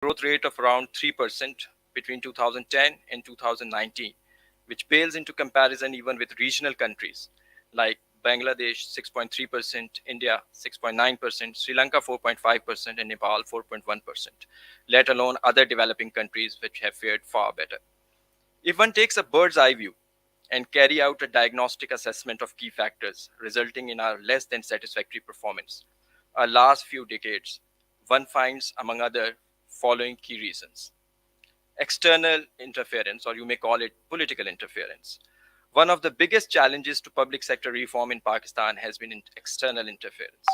growth rate of around 3% between 2010 and 2019, which pales into comparison even with regional countries like Bangladesh 6.3%, India 6.9%, Sri Lanka 4.5%, and Nepal 4.1%, let alone other developing countries which have fared far better. If one takes a bird's eye view and carry out a diagnostic assessment of key factors resulting in our less than satisfactory performance, our last few decades, one finds, among other, following key reasons. External interference, or you may call it political interference. One of the biggest challenges to public sector reform in Pakistan has been external interference.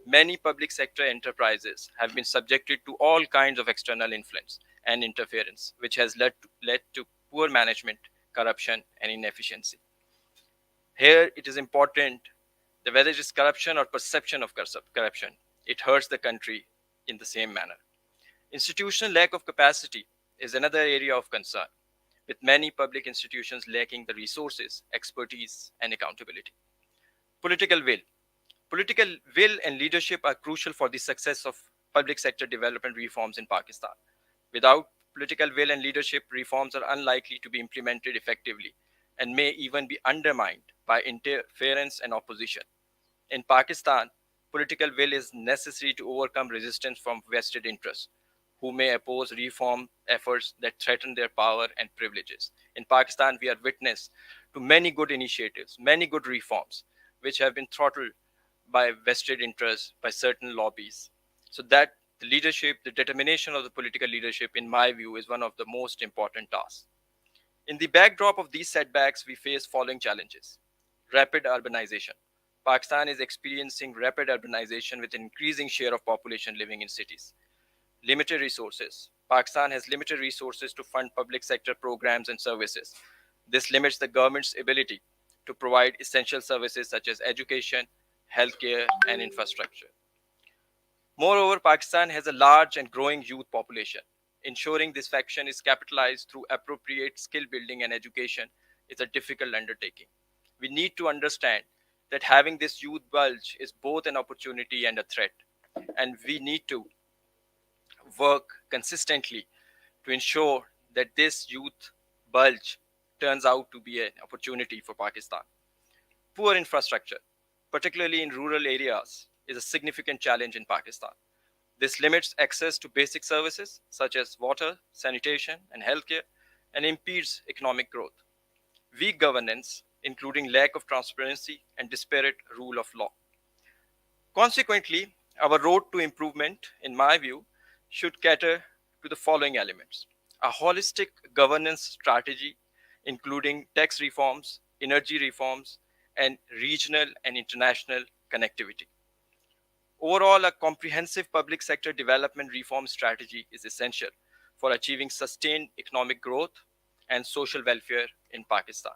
Many public sector enterprises have been subjected to all kinds of external influence and interference, which has led to poor management, corruption, and inefficiency. Here, it is important that whether it is corruption or perception of corruption, it hurts the country in the same manner. Institutional lack of capacity is another area of concern, with many public institutions lacking the resources, expertise, and accountability. Political will. Political will and leadership are crucial for the success of public sector development reforms in Pakistan. Without political will and leadership, reforms are unlikely to be implemented effectively and may even be undermined by interference and opposition. In Pakistan, political will is necessary to overcome resistance from vested interests who may oppose reform efforts that threaten their power and privileges. In Pakistan, we are witness to many good initiatives, many good reforms, which have been throttled by vested interests, by certain lobbies. So that the leadership, the determination of the political leadership, in my view, is one of the most important tasks. In the backdrop of these setbacks, we face following challenges. Rapid urbanization. Pakistan is experiencing rapid urbanization with an increasing share of population living in cities. Limited resources. Pakistan has limited resources to fund public sector programs and services. This limits the government's ability to provide essential services such as education, healthcare, and infrastructure. Moreover, Pakistan has a large and growing youth population. Ensuring this faction is capitalized through appropriate skill building and education is a difficult undertaking. We need to understand that having this youth bulge is both an opportunity and a threat, and we need to work consistently to ensure that this youth bulge turns out to be an opportunity for Pakistan. Poor infrastructure, particularly in rural areas, is a significant challenge in Pakistan. This limits access to basic services such as water, sanitation, and healthcare, and impedes economic growth. Weak governance, including lack of transparency and disparate rule of law. Consequently, our road to improvement, in my view, should cater to the following elements: a holistic governance strategy, including tax reforms, energy reforms, and regional and international connectivity. Overall, a comprehensive public sector development reform strategy is essential for achieving sustained economic growth and social welfare in Pakistan.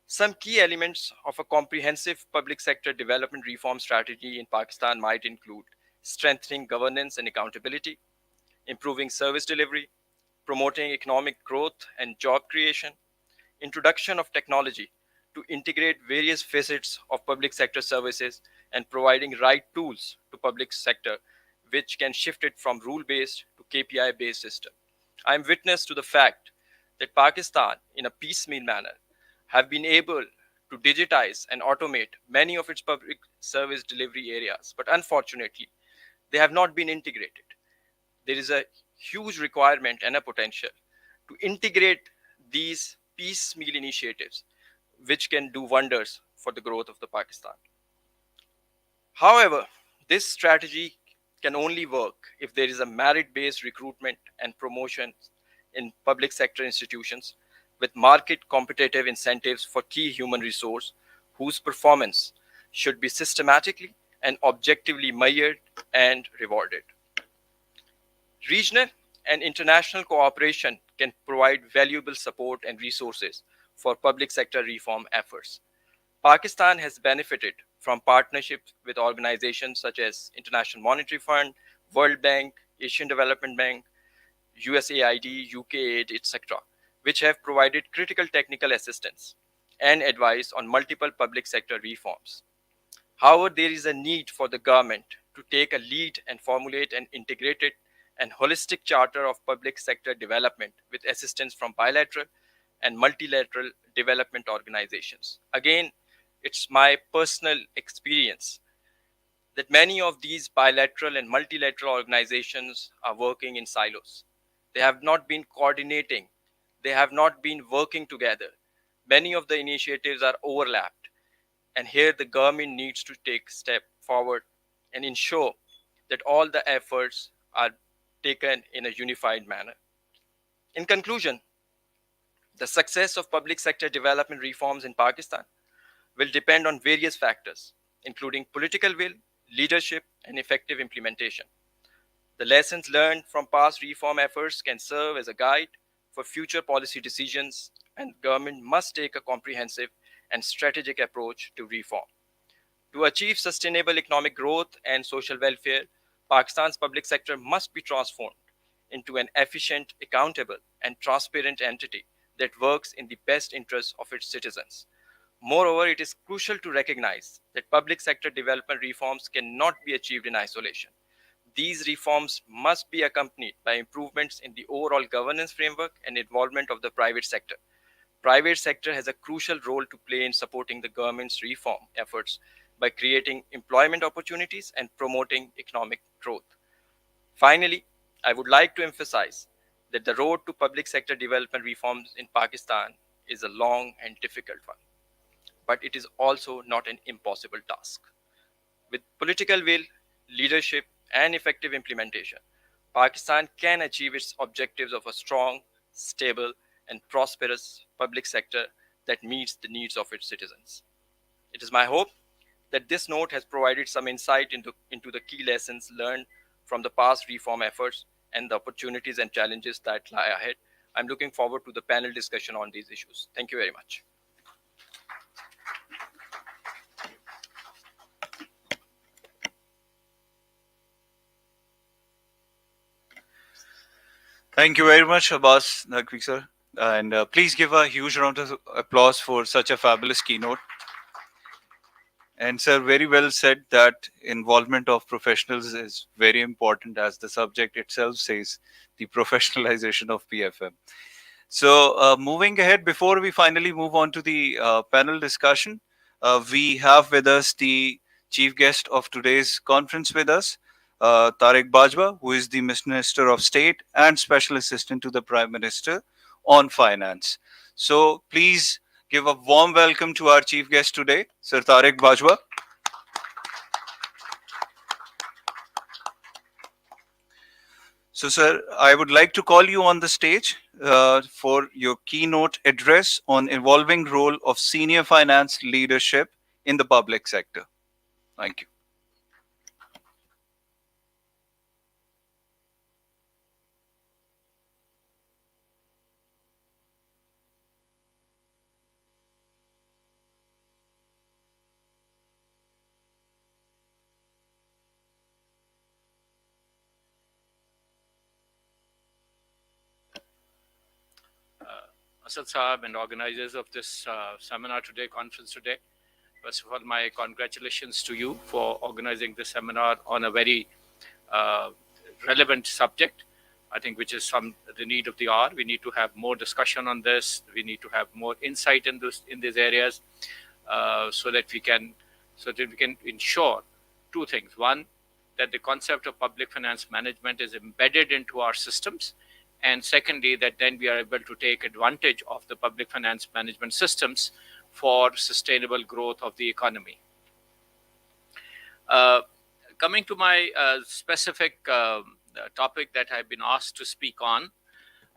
Some key elements of a comprehensive public sector development reform strategy in Pakistan might include strengthening governance and accountability, improving service delivery, promoting economic growth and job creation, introduction of technology to integrate various facets of public sector services, and providing right tools to public sector which can shift it from rule-based to KPI-based system. I am witness to the fact that Pakistan, in a piecemeal manner, have been able to digitize and automate many of its public service delivery areas, but unfortunately, they have not been integrated. There is a huge requirement and a potential to integrate these piecemeal initiatives, which can do wonders for the growth of the Pakistan. However, this strategy can only work if there is a merit-based recruitment and promotion in public sector institutions with market competitive incentives for key human resource whose performance should be systematically and objectively measured and rewarded. Regional and international cooperation can provide valuable support and resources for public sector reform efforts. Pakistan has benefited from partnerships with organizations such as International Monetary Fund, World Bank, Asian Development Bank, USAID, UKAID, etc., which have provided critical technical assistance and advice on multiple public sector reforms. However, there is a need for the government to take a lead and formulate an integrated and holistic charter of public sector development with assistance from bilateral and multilateral development organizations. Again, it's my personal experience that many of these bilateral and multilateral organizations are working in silos. They have not been coordinating, they have not been working together. Many of the initiatives are overlapped, and here the government needs to take a step forward and ensure that all the efforts are taken in a unified manner. In conclusion, the success of public sector development reforms in Pakistan will depend on various factors, including political will, leadership, and effective implementation. The lessons learned from past reform efforts can serve as a guide for future policy decisions, and government must take a comprehensive and strategic approach to reform. To achieve sustainable economic growth and social welfare, Pakistan's public sector must be transformed into an efficient, accountable, and transparent entity that works in the best interests of its citizens. Moreover, it is crucial to recognize that public sector development reforms cannot be achieved in isolation. These reforms must be accompanied by improvements in the overall governance framework and involvement of the private sector. Private sector has a crucial role to play in supporting the government's reform efforts by creating employment opportunities and promoting economic growth. Finally, I would like to emphasize that the road to public sector development reforms in Pakistan is a long and difficult one, but it is also not an impossible task. With political will, leadership, and effective implementation, Pakistan can achieve its objectives of a strong, stable, and prosperous public sector that meets the needs of its citizens. It is my hope that this note has provided some insight into the key lessons learned from the past reform efforts and the opportunities and challenges that lie ahead. I'm looking forward to the panel discussion on these issues. Thank you very much. Thank you very much, Abbas Naqvi sir. And please give a huge round of applause for such a fabulous keynote. And sir, very well said that involvement of professionals is very important, as the subject itself says, the professionalization of PFM. So moving ahead, before we finally move on to the panel discussion, we have with us the chief guest of today's conference with us, Tariq Bajwa, who is the Minister of State and Special Assistant to the Prime Minister on Finance. So please give a warm welcome to our chief guest today, Sir Tariq Bajwa. So, sir, I would like to call you on the stage for your keynote address on evolving role of senior finance leadership in the public sector. Thank you. Asad Saab and organizers of this seminar today, conference today. First of all, my congratulations to you for organizing this seminar on a very uh, relevant subject, I think, which is the need of the hour. We need to have more discussion on this. We need to have more insight in these areas, so that we can ensure two things. One, that the concept of public finance management is embedded into our systems, and secondly, that then we are able to take advantage of the public finance management systems for sustainable growth of the economy. Coming to my specific topic that I've been asked to speak on,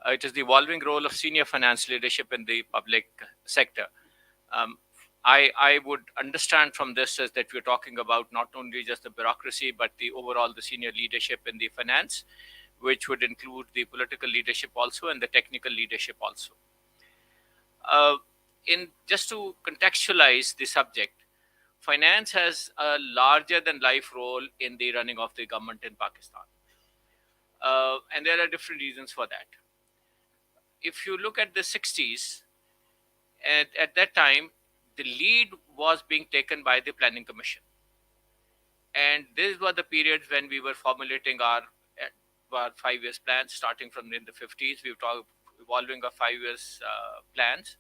it is the evolving role of senior finance leadership in the public sector. I would understand from this is that we're talking about not only just the bureaucracy, but the senior leadership in the finance, which would include the political leadership also and the technical leadership also. In just to contextualize the subject, finance has a larger than life role in the running of the government in Pakistan. And there are different reasons for that. If you look at the 60s, at that time, the lead was being taken by the Planning Commission. And these were the periods when we were formulating our our 5 years plans starting from in the 50s. We've talked evolving of 5 years plans,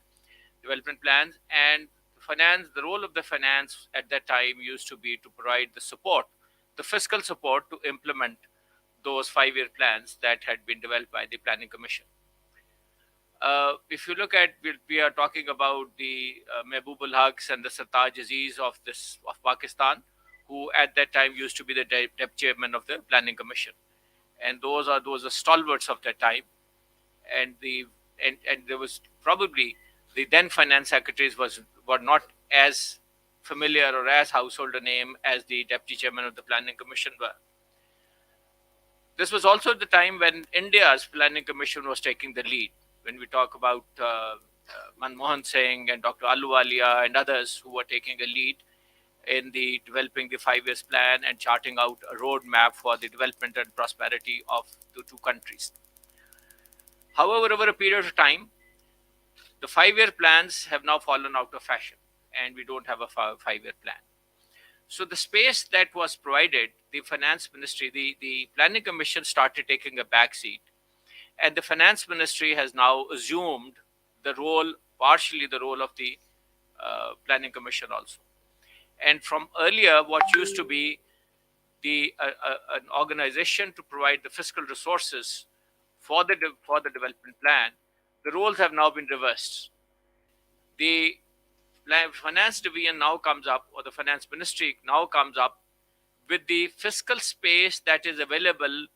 development plans, and finance. The role of the finance at that time used to be to provide the support, the fiscal support to implement those 5 year plans that had been developed by the Planning Commission. If you look at, we are talking about the Mehboob ul Haqs and the Sartaj Aziz of Pakistan, who at that time used to be the deputy chairman of the Planning Commission, and those are stalwarts of that time. And there was probably the then finance secretaries were not as familiar or as household a name as the deputy chairman of the Planning Commission were. This was also the time when India's Planning Commission was taking the lead. When we talk about Manmohan Singh and Dr. Ahluwalia and others who were taking a lead in the developing the 5 years plan and charting out a roadmap for the development and prosperity of the two countries. However, over a period of time, the 5 year plans have now fallen out of fashion, and we don't have a 5 year plan. So the space that was provided, the finance ministry, the Planning Commission started taking a back seat, and the finance ministry has now assumed the role, partially the role of the Planning Commission also. And from earlier, what used to be an organization to provide the fiscal resources for the development plan, the roles have now been reversed. The finance division now comes up, or the finance ministry now comes up with the fiscal space that is available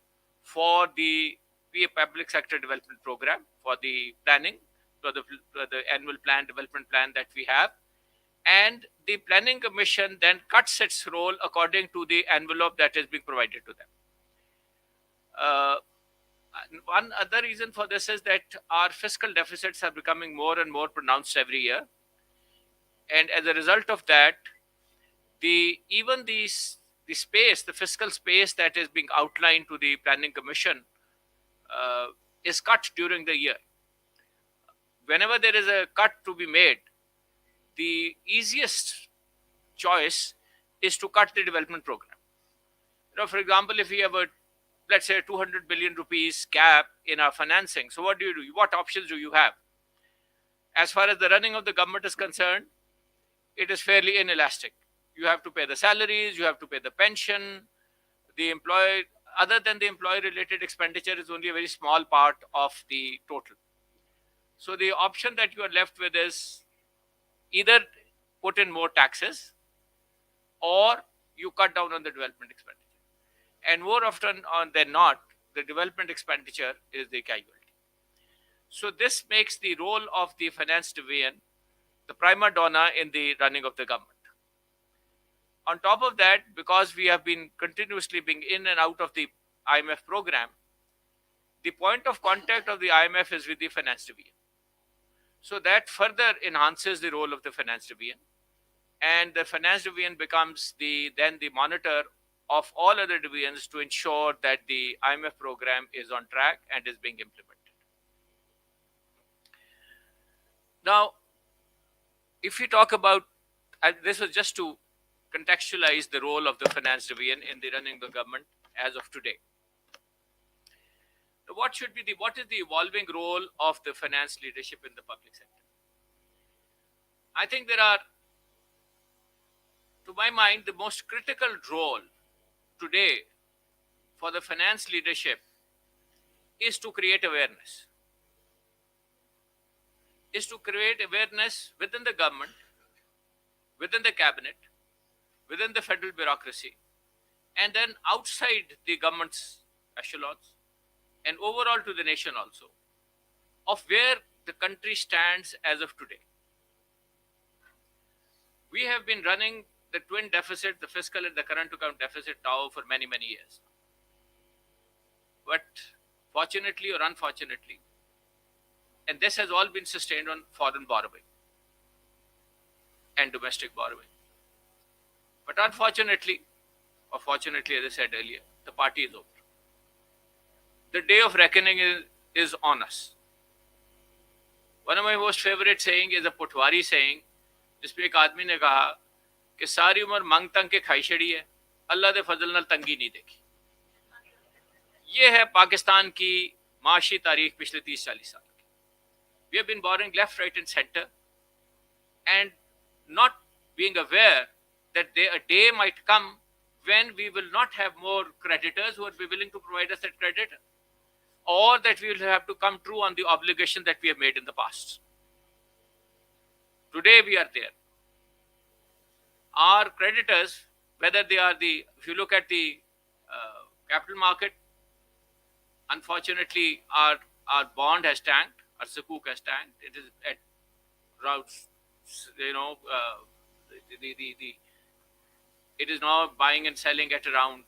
for the public sector development program, for the planning, for the annual plan, development plan that we have. And the Planning Commission then cuts its role according to the envelope that is being provided to them. One other reason for this is that our fiscal deficits are becoming more and more pronounced every year. And as a result of that, the fiscal space that is being outlined to the Planning Commission is cut during the year. Whenever there is a cut to be made, the easiest choice is to cut the development program. For example, if we have let's say 200 billion rupees gap in our financing, so what do? What options do you have? As far as the running of the government is concerned, it is fairly inelastic. You have to pay the salaries, you have to pay the pension, the employee, other than the employee related expenditure is only a very small part of the total. So the option that you are left with is either put in more taxes or you cut down on the development expenditure. And more often than not, the development expenditure is the casualty. So this makes the role of the finance division the prima donna in the running of the government. On top of that, because we have been continuously being in and out of the IMF program, the point of contact of the IMF is with the finance division. So that further enhances the role of the finance division, and the finance division becomes then the monitor of all other divisions to ensure that the IMF program is on track and is being implemented. Now, if we talk about, this was just to contextualize the role of the finance division in the running of the government as of today. What is the evolving role of the finance leadership in the public sector? I think there are, to my mind, the most critical role today for the finance leadership is to create awareness. Is to create awareness within the government, within the cabinet, within the federal bureaucracy, and then outside the government's echelons, and overall to the nation also, of where the country stands as of today. We have been running the twin deficit, the fiscal and the current account deficit now for many, many years. But fortunately or unfortunately, and this has all been sustained on foreign borrowing and domestic borrowing. But unfortunately, or fortunately, as I said earlier, the party is over. The day of reckoning is on us. One of my most favorite saying is a Potwari saying, जिसमें एक आदमी ने कहा कि सारी उम्र मांग तंग के खाई छड़ी है, अल्लाह दे फजल नाल तंगी नहीं देखी. ये है पाकिस्तान की माशी तारीख पिछले 30-40 साल की. We have been borrowing left, right, and center, and not being aware that a day might come when we will not have more creditors who will be willing to provide us that credit, or that we will have to come true on the obligation that we have made in the past. Today we are there. Our creditors, whether they are if you look at the capital market, unfortunately, our bond has tanked, our sukuk has tanked. It is at around, the it is now buying and selling at around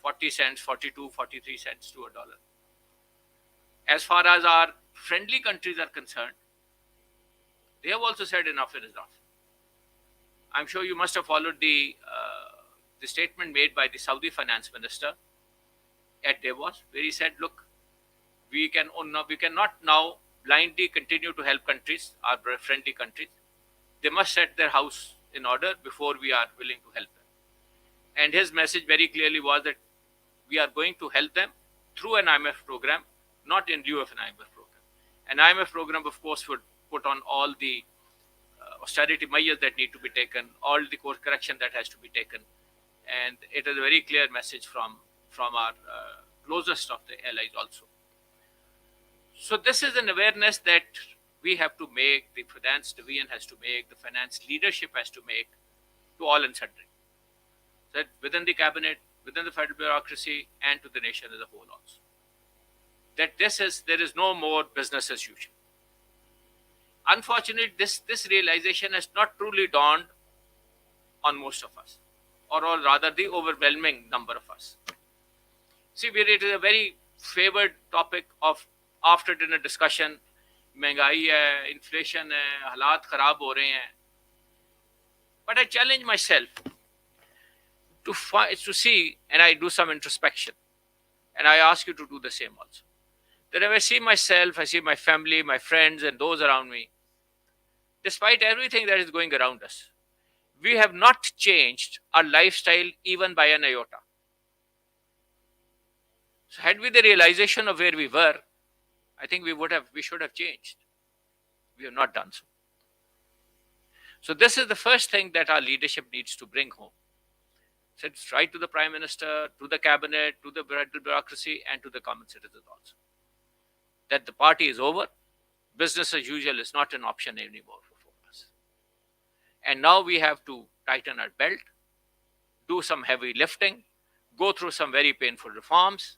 40 cents, 42, 43 cents to a dollar. As far as our friendly countries are concerned, they have also said enough is enough. I'm sure you must have followed the statement made by the Saudi finance minister at Davos, where he said, "Look, we cannot now blindly continue to help countries, our friendly countries. They must set their house in order before we are willing to help them." And his message very clearly was that we are going to help them through an IMF program, not in lieu of an IMF program. An IMF program, of course, would put on all the austerity measures that need to be taken, all the course correction that has to be taken, and it is a very clear message from our closest of the allies also. So this is an awareness that we have to make, the finance division has to make, the finance leadership has to make to all and sundry. That within the cabinet, within the federal bureaucracy, and to the nation as a whole also. That there is no more business as usual. Unfortunately, this realization has not truly dawned on most of us, or rather the overwhelming number of us. See, it is a very favored topic of after dinner discussion. महंगाई है, inflation है, हालात खराब हो रहे हैं. But I challenge myself to see, and I do some introspection, and I ask you to do the same also. That if I see myself, I see my family, my friends, and those around me, despite everything that is going around us, we have not changed our lifestyle even by an iota. So had we the realization of where we were, I think we should have changed. We have not done so. So this is the first thing that our leadership needs to bring home. So it's right to the Prime Minister, to the cabinet, to the federal bureaucracy, and to the common citizens also. That the party is over, business as usual is not an option anymore for us. And now we have to tighten our belt, do some heavy lifting, go through some very painful reforms,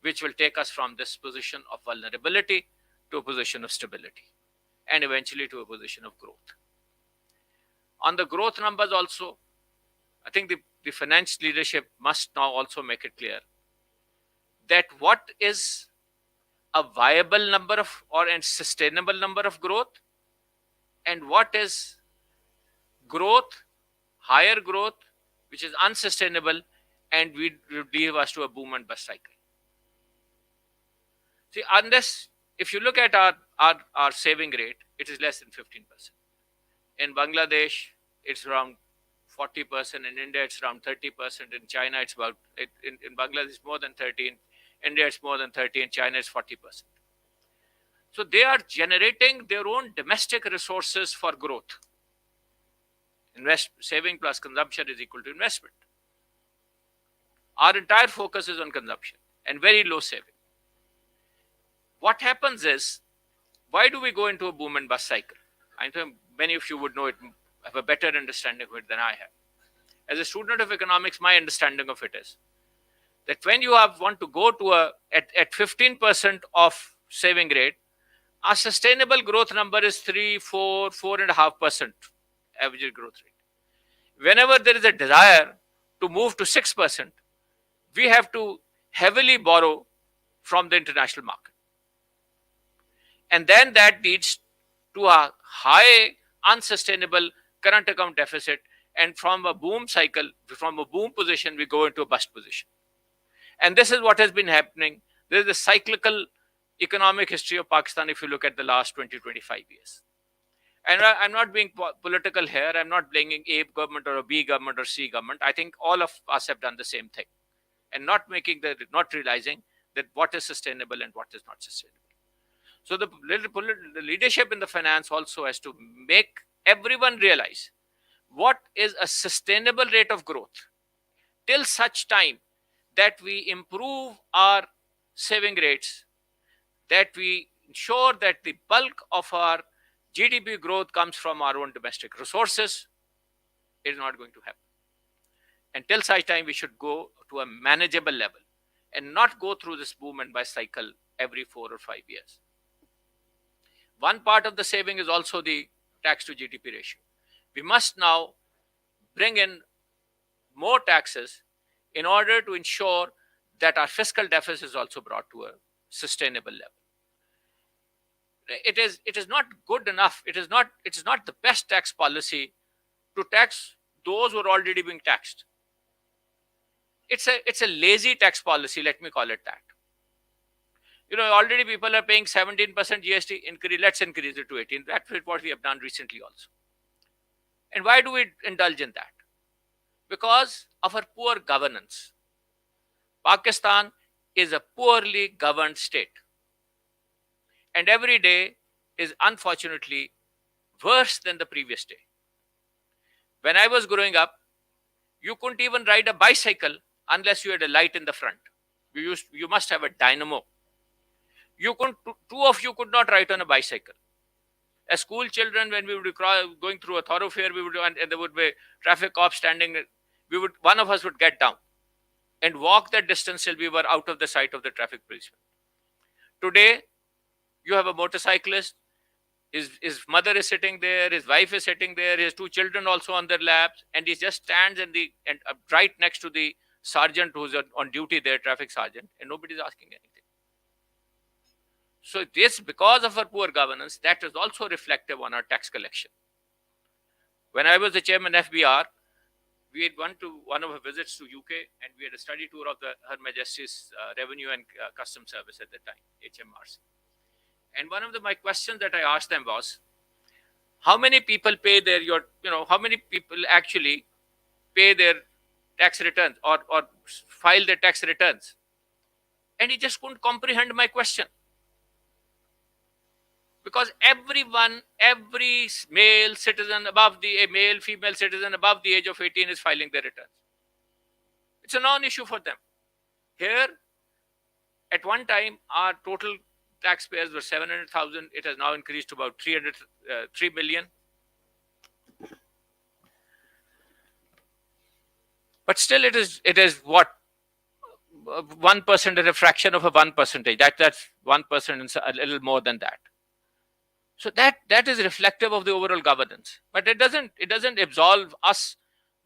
which will take us from this position of vulnerability to a position of stability, and eventually to a position of growth. On the growth numbers also, I think the finance leadership must now also make it clear that what is a viable number of and sustainable number of growth, and what is growth, higher growth, which is unsustainable and would lead us to a boom and bust cycle. See, if you look at our saving rate, it is less than 15%. In Bangladesh, it's around 40%. In India, it's around 30%. In China, it's about, in Bangladesh, it's more than 13. India, it's more than 30. In China, it's 40%. So they are generating their own domestic resources for growth. Saving plus consumption is equal to investment. Our entire focus is on consumption and very low saving. What happens is, why do we go into a boom and bust cycle? I think many of you would know it, have a better understanding of it than I have. As a student of economics, my understanding of it is that when you want to go to at 15% of saving rate, our sustainable growth number is 3, 4, 4.5% average growth rate. Whenever there is a desire to move to 6%, we have to heavily borrow from the international market. And then that leads to a high, unsustainable current account deficit. And from a boom cycle, from a boom position, we go into a bust position. And this is what has been happening. This is the cyclical economic history of Pakistan if you look at the last 20-25 years. And I'm not being political here. I'm not blaming A government or a B government or C government. I think all of us have done the same thing. And not realizing that what is sustainable and what is not sustainable. So the leadership in the finance also has to make everyone realize what is a sustainable rate of growth till such time that we improve our saving rates, that we ensure that the bulk of our GDP growth comes from our own domestic resources. It is not going to happen. Until such time, we should go to a manageable level and not go through this boom and bust cycle every 4 or 5 years. One part of the saving is also the tax to GDP ratio. We must now bring in more taxes in order to ensure that our fiscal deficit is also brought to a sustainable level. It is not good enough. It is not the best tax policy to tax those who are already being taxed. It's a lazy tax policy, let me call it that. Already people are paying 17% GST increase. Let's increase it to 18. That's what we have done recently also. And why do we indulge in that? Because of our poor governance. Pakistan is a poorly governed state. And every day is unfortunately worse than the previous day. When I was growing up, you couldn't even ride a bicycle unless you had a light in the front. You must have a dynamo. Two of you could not ride on a bicycle. As school children, when we would be going through a thoroughfare, and there would be traffic cops standing. One of us would get down and walk that distance till we were out of the sight of the traffic policeman. Today, you have a motorcyclist. His mother is sitting there. His wife is sitting there. His two children also on their laps, and he just stands right next to the sergeant who's on duty there, traffic sergeant, and nobody's asking anything. So this, because of our poor governance, that is also reflective on our tax collection. When I was the chairman FBR, we had went to one of our visits to UK, and we had a study tour of Her Majesty's Revenue and Customs Service at the time, HMRC. And one of my questions that I asked them was, how many people pay how many people actually pay their tax returns or file their tax returns? And he just couldn't comprehend my question. Because every male, female citizen above the age of 18 is filing their returns. It's a non-issue for them. Here, at one time, our total taxpayers were 700,000. It has now increased to about 3 million. But still, it is what? 1%, a fraction of a 1%. That's 1%, a little more than that. So that is reflective of the overall governance. But it doesn't absolve us,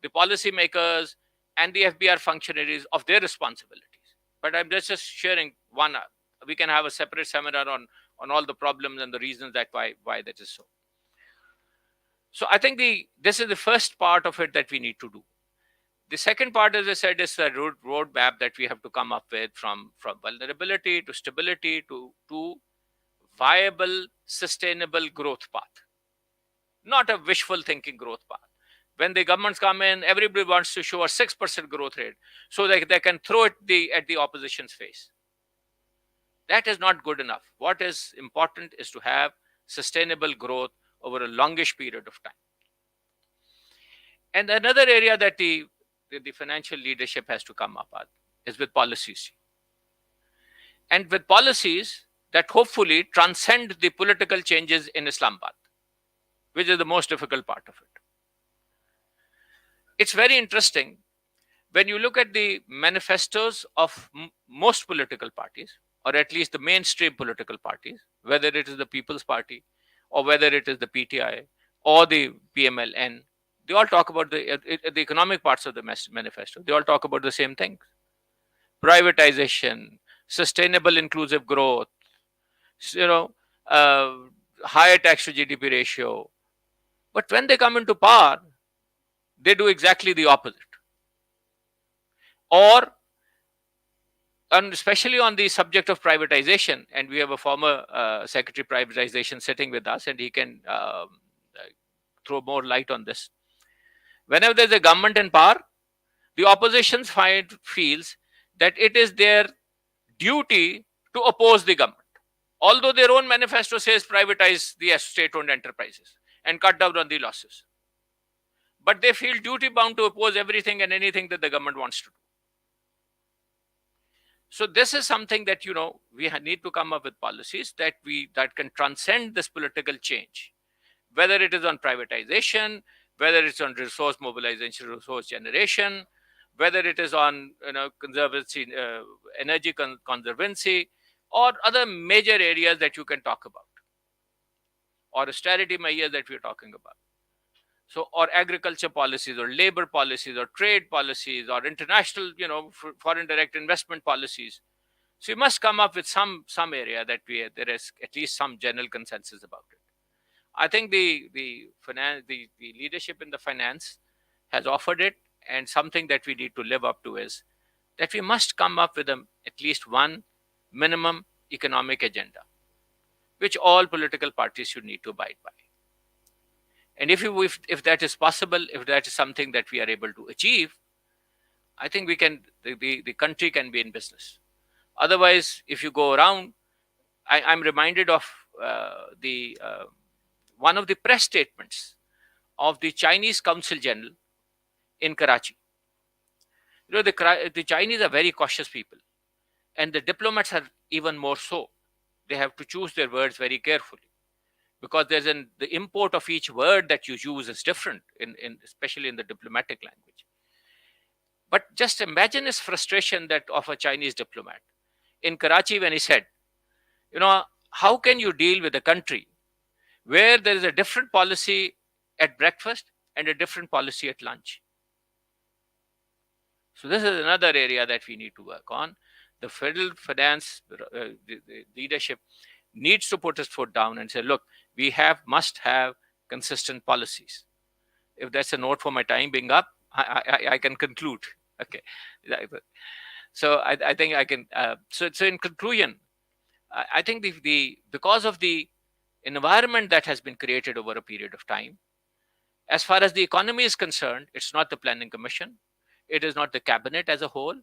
the policymakers and the FBR functionaries, of their responsibilities. But I'm just sharing one. We can have a separate seminar on all the problems and the reasons that why that is so. So I think this is the first part of it that we need to do. The second part, as I said, is a roadmap that we have to come up with from vulnerability to stability to viable, sustainable growth path, not a wishful thinking growth path. When the governments come in, everybody wants to show a 6% growth rate so that they can throw it at the opposition's face. That is not good enough. What is important is to have sustainable growth over a longish period of time. And another area that the financial leadership has to come up with is with policies. And with policies that hopefully transcend the political changes in Islamabad, which is the most difficult part of it. It's very interesting when you look at the manifestos of most political parties, or at least the mainstream political parties, whether it is the People's Party, or whether it is the PTI, or the PMLN, they all talk about the economic parts of the manifesto. They all talk about the same things: privatization, sustainable inclusive growth, higher tax to GDP ratio. But when they come into power, they do exactly the opposite. And especially on the subject of privatization, and we have a former Secretary Privatization sitting with us, and he can throw more light on this. Whenever there's a government in power, the opposition feels that it is their duty to oppose the government. Although their own manifesto says privatize the state owned enterprises and cut down on the losses. But they feel duty bound to oppose everything and anything that the government wants to do. So this is something that we need to come up with policies that can transcend this political change, whether it is on privatization, whether it's on resource mobilization, resource generation, whether it is on conservancy, energy conservancy, or other major areas that you can talk about, or austerity measures that we're talking about. So, or agriculture policies, or labor policies, or trade policies, or international, foreign direct investment policies. So, you must come up with some area that there is at least some general consensus about it. I think the leadership in the finance has offered it, and something that we need to live up to is that we must come up with at least one minimum economic agenda, which all political parties should need to abide by. And if that is possible, if that is something that we are able to achieve, I think the country can be in business. Otherwise, if you go around, I'm reminded of the one of the press statements of the Chinese Consul General in Karachi. The Chinese are very cautious people, and the diplomats are even more so. They have to choose their words very carefully, because the import of each word that you use is different, especially in the diplomatic language. But just imagine his frustration that of a Chinese diplomat in Karachi when he said, how can you deal with a country where there is a different policy at breakfast and a different policy at lunch? So this is another area that we need to work on. The federal finance the leadership needs to put its foot down and say, look, we must have consistent policies. If that's a note for my time being up, I can conclude. Okay. So I think I can. So in conclusion, I think because of the environment that has been created over a period of time, as far as the economy is concerned, it's not the planning commission, it is not the cabinet as a whole,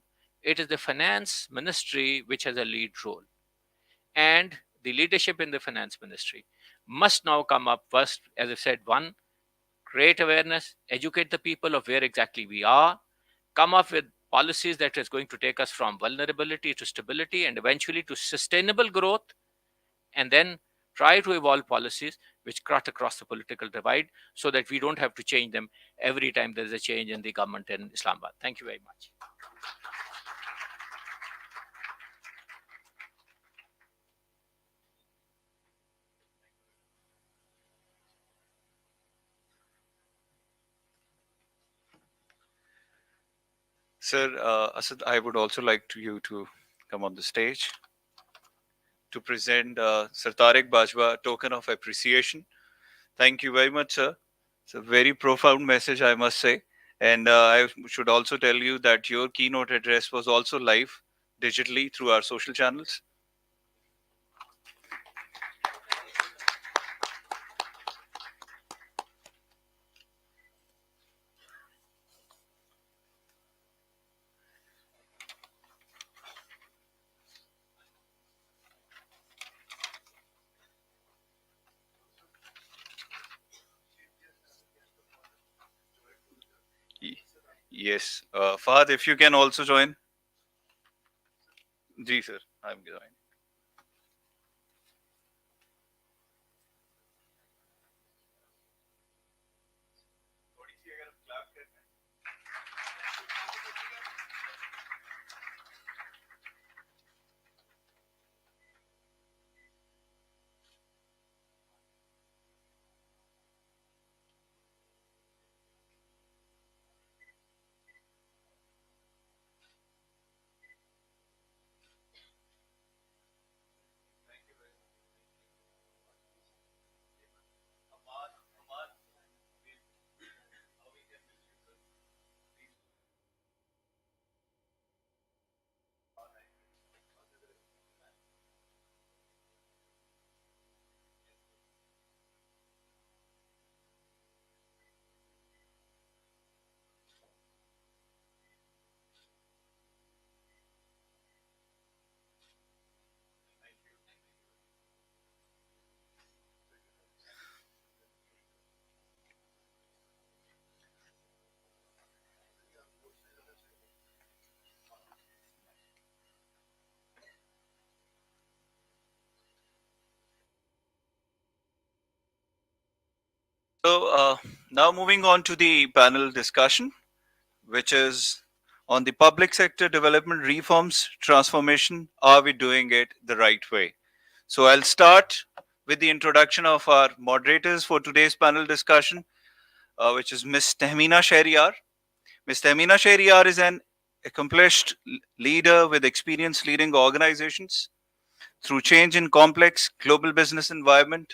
it is the finance ministry which has a lead role. And the leadership in the finance ministry must now come up first, as I said, one, create awareness, educate the people of where exactly we are, come up with policies that is going to take us from vulnerability to stability and eventually to sustainable growth, and then try to evolve policies which cut across the political divide so that we don't have to change them every time there's a change in the government in Islamabad. Thank you very much. Sir, Asad, I would also like you to come on the stage to present Sir Tariq Bajwa a token of appreciation. Thank you very much, sir. It's a very profound message, I must say. And I should also tell you that your keynote address was also live digitally through our social channels. Yes. Fahad, if you can also join. Ji, sir. I'm joining. So now moving on to the panel discussion, which is on the public sector development reforms transformation. Are we doing it the right way? So I'll start with the introduction of our moderators for today's panel discussion, which is Ms. Tehmina Shahryar. Ms. Tehmina Shahryar is an accomplished leader with experience leading organizations through change in complex global business environment.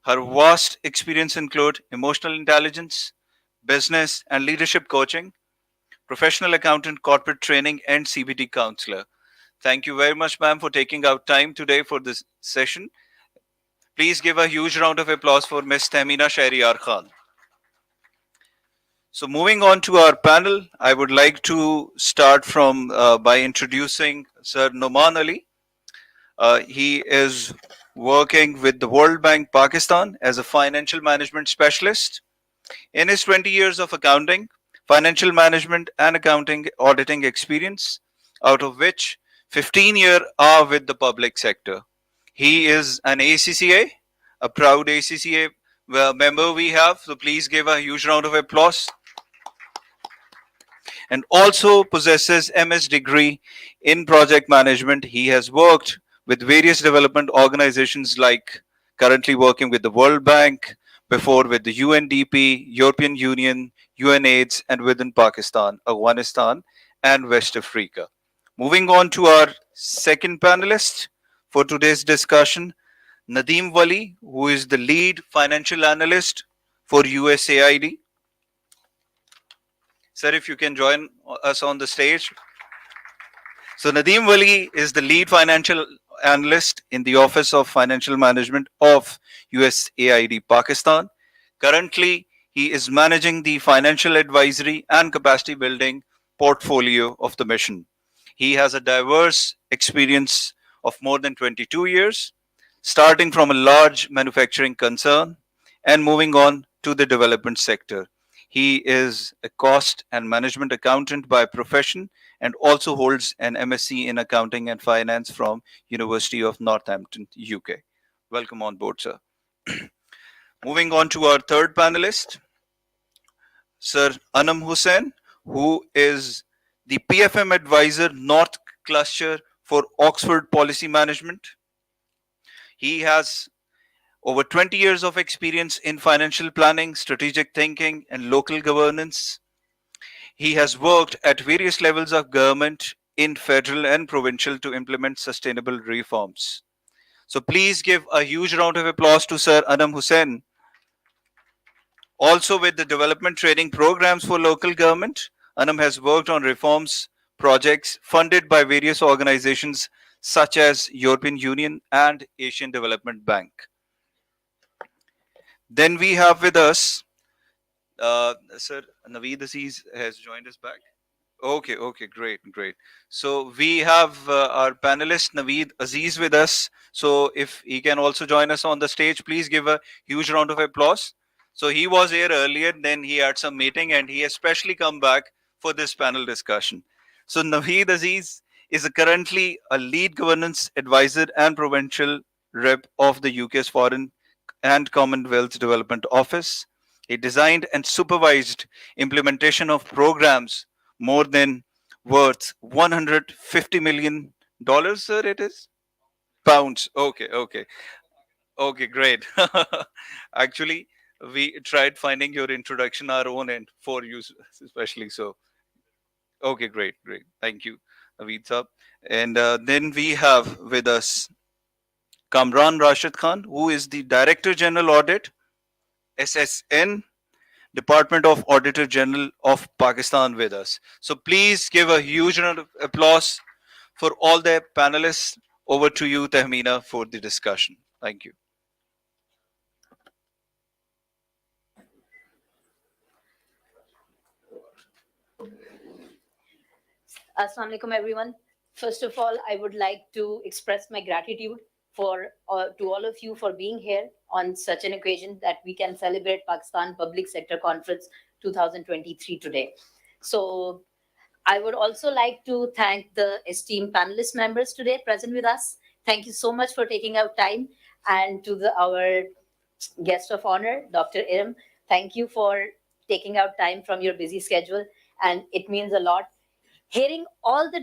Her vast experience include emotional intelligence, business and leadership coaching, professional accountant, corporate training, and CBT counselor. Thank you very much, ma'am, for taking out time today for this session. Please give a huge round of applause for Ms. Tamina Shahryar Khan. So, moving on to our panel, I would like to start from by introducing Sir Noman Ali. He is working with the World Bank Pakistan as a financial management specialist. In his 20 years of accounting, financial management, and accounting auditing experience, out of which 15 years are with the public sector. He is an ACCA, a proud ACCA member we have. So please give a huge round of applause. And also possesses MS degree in project management. He has worked with various development organizations like currently working with the World Bank, before with the UNDP, European Union, UNAIDS, and within Pakistan, Afghanistan, and West Africa. Moving on to our second panelist for today's discussion, Nadeem Wali, who is the lead financial analyst for USAID. Sir, if you can join us on the stage. So Nadeem Wali is the lead financial analyst in the Office of Financial Management of USAID Pakistan. Currently, he is managing the financial advisory and capacity building portfolio of the mission. He has a diverse experience of more than 22 years, starting from a large manufacturing concern and moving on to the development sector. He is a cost and management accountant by profession and also holds an MSc in accounting and finance from University of Northampton, UK. Welcome on board, sir. Moving on to our third panelist, Sir Anam Hussain, who is the PFM advisor North Cluster for Oxford Policy Management. He has over 20 years of experience in financial planning, strategic thinking, and local governance. He has worked at various levels of government in federal and provincial to implement sustainable reforms. So please give a huge round of applause to Sir Anam Hussain. Also, with the development training programs for local government, Anam has worked on reforms projects funded by various organizations such as European Union and Asian Development Bank. Then we have with us Sir Naveed Aziz has joined us back. Okay, okay, great, great. So we have our panelist Naveed Aziz with us. So if he can also join us on the stage, please give a huge round of applause. So he was here earlier, then he had some meeting, and he especially come back for this panel discussion. So Naveed Aziz is currently a lead governance advisor and provincial rep of the UK's Foreign and Commonwealth Development Office. He designed and supervised implementation of programs more than worth $150 million, sir. It is pounds. Okay, okay, okay, great. Actually, we tried finding your introduction our own end for you, especially. So, okay, great, great. Thank you, Naveed Saab. And then we have with us Kamran Rashid Khan, who is the Director General Audit, SSN, Department of Auditor General of Pakistan with us. So please give a huge round of applause for all the panelists. Over to you, Tahmina, for the discussion. Thank you. Assalamu alaikum, everyone. First of all, I would like to express my gratitude to all of you for being here on such an occasion that we can celebrate Pakistan Public Sector Conference 2023 today. So I would also like to thank the esteemed panelist members today present with us. Thank you so much for taking out time, and to our guest of honor, Dr. Iram, Thank you for taking out time from your busy schedule, and it means a lot. Hearing all the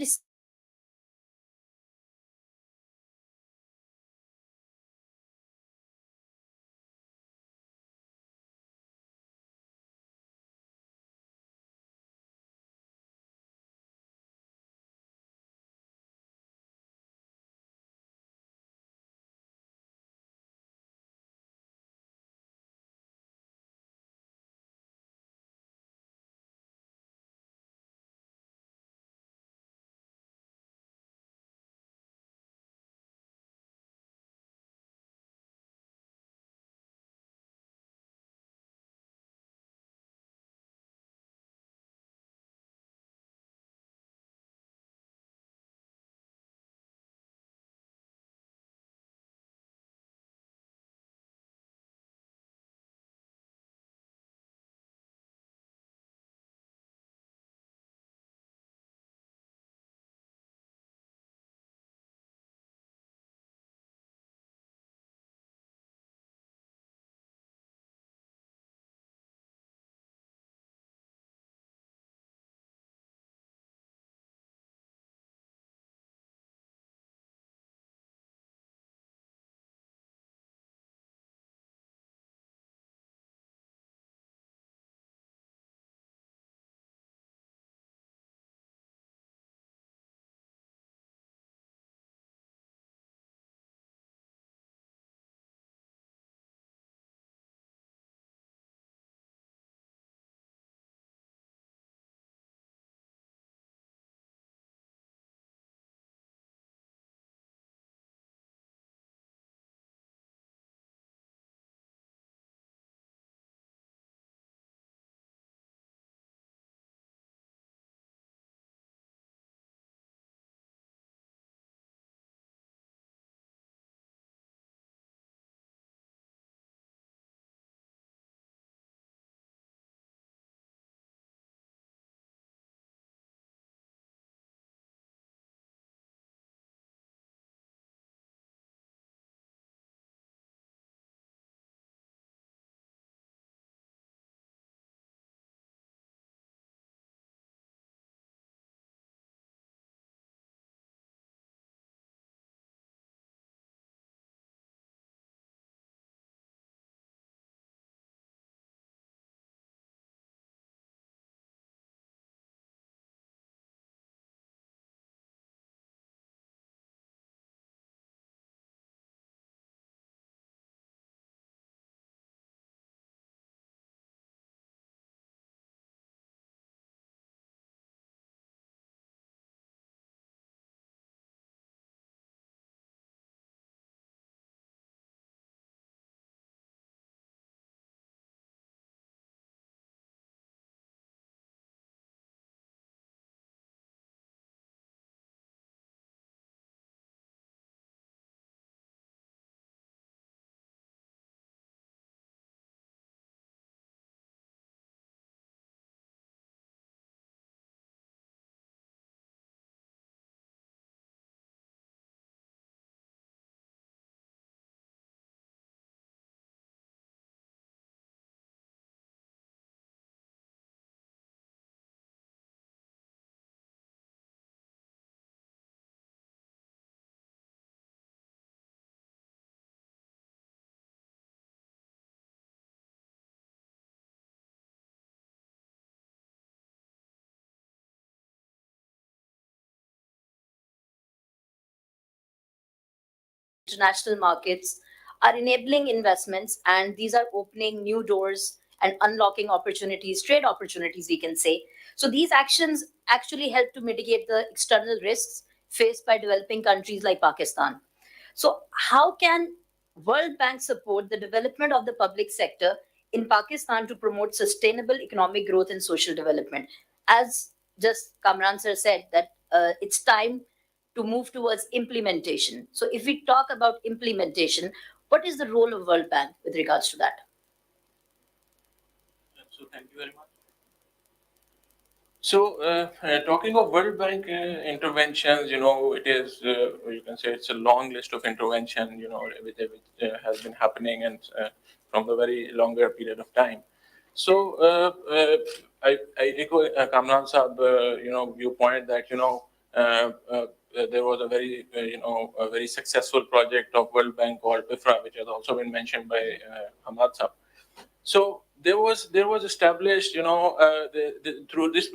international markets are enabling investments, and these are opening new doors and unlocking opportunities, trade opportunities, we can say. So these actions actually help to mitigate the external risks faced by developing countries like Pakistan. So how can World Bank support the development of the public sector in Pakistan to promote sustainable economic growth and social development? As just Kamran sir said, that it's time to move towards implementation. So if we talk about implementation, what is the role of World Bank with regards to that? So thank you very much. So, talking of World Bank interventions, it is, you can say it's a long list of intervention, which has been happening and from a very longer period of time. So I echo Kamran Saab, viewpoint that there was a very a very successful project of World Bank called IFRA, which has also been mentioned by Hamad Saab. So there was established, through this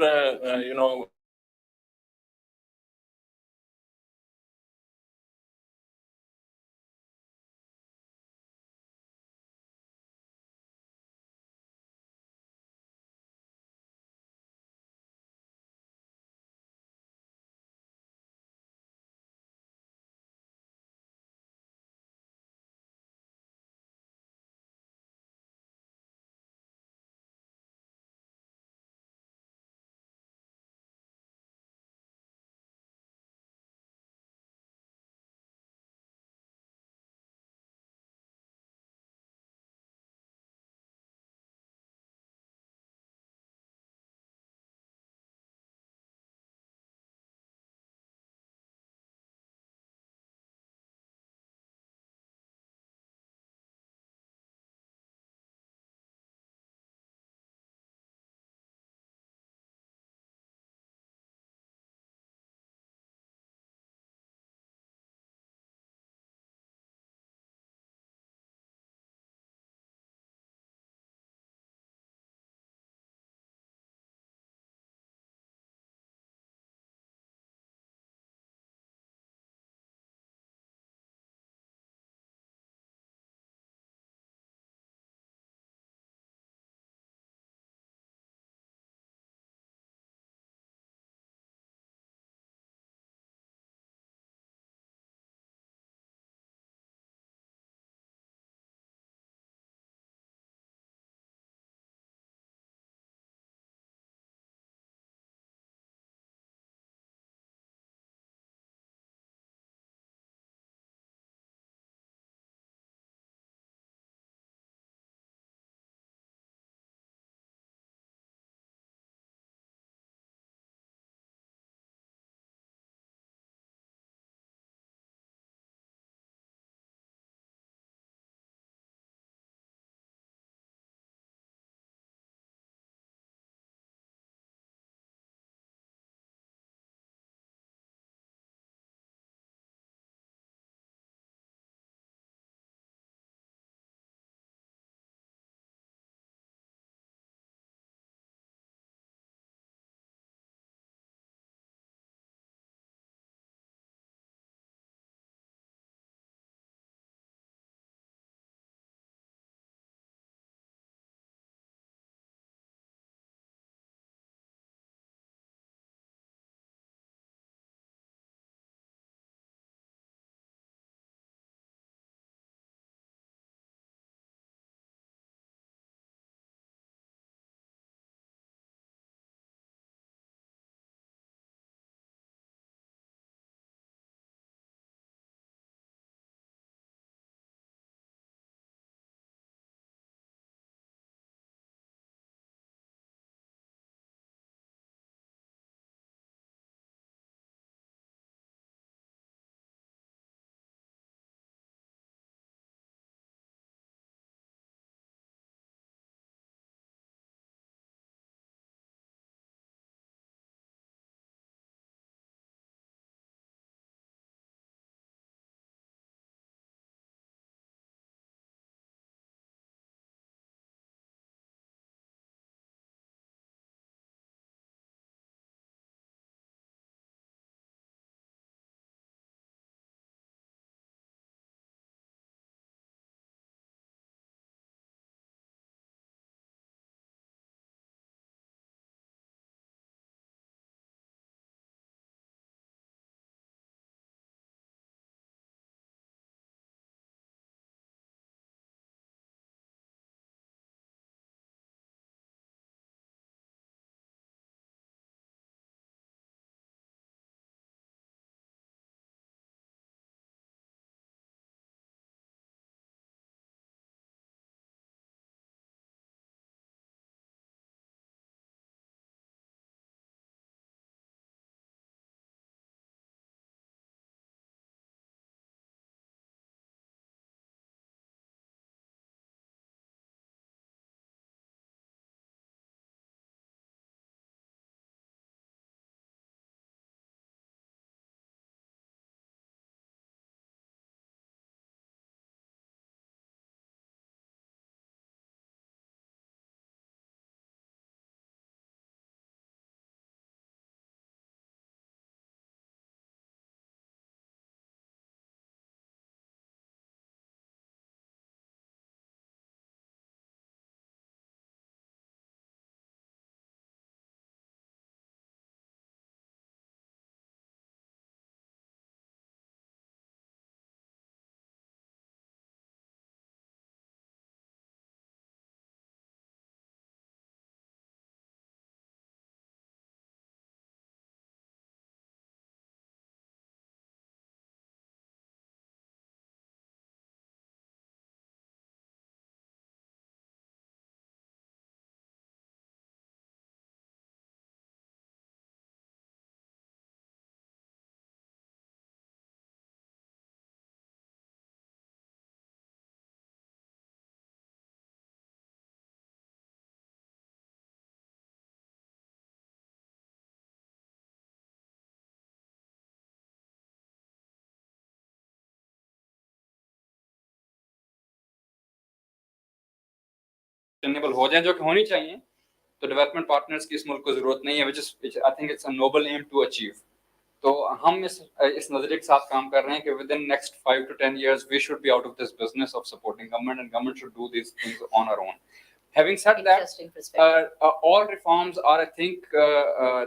sustainable हो जाए, जो कि होनी चाहिए, तो development partners की इस मुल्क को जरूरत नहीं है, which I think it's a noble aim to achieve. तो हम इस नजरिए के साथ काम कर रहे हैं कि within next 5 to 10 years we should be out of this business of supporting government, and government should do these things on our own. Having said that, Interesting perspective. all reforms are, I think,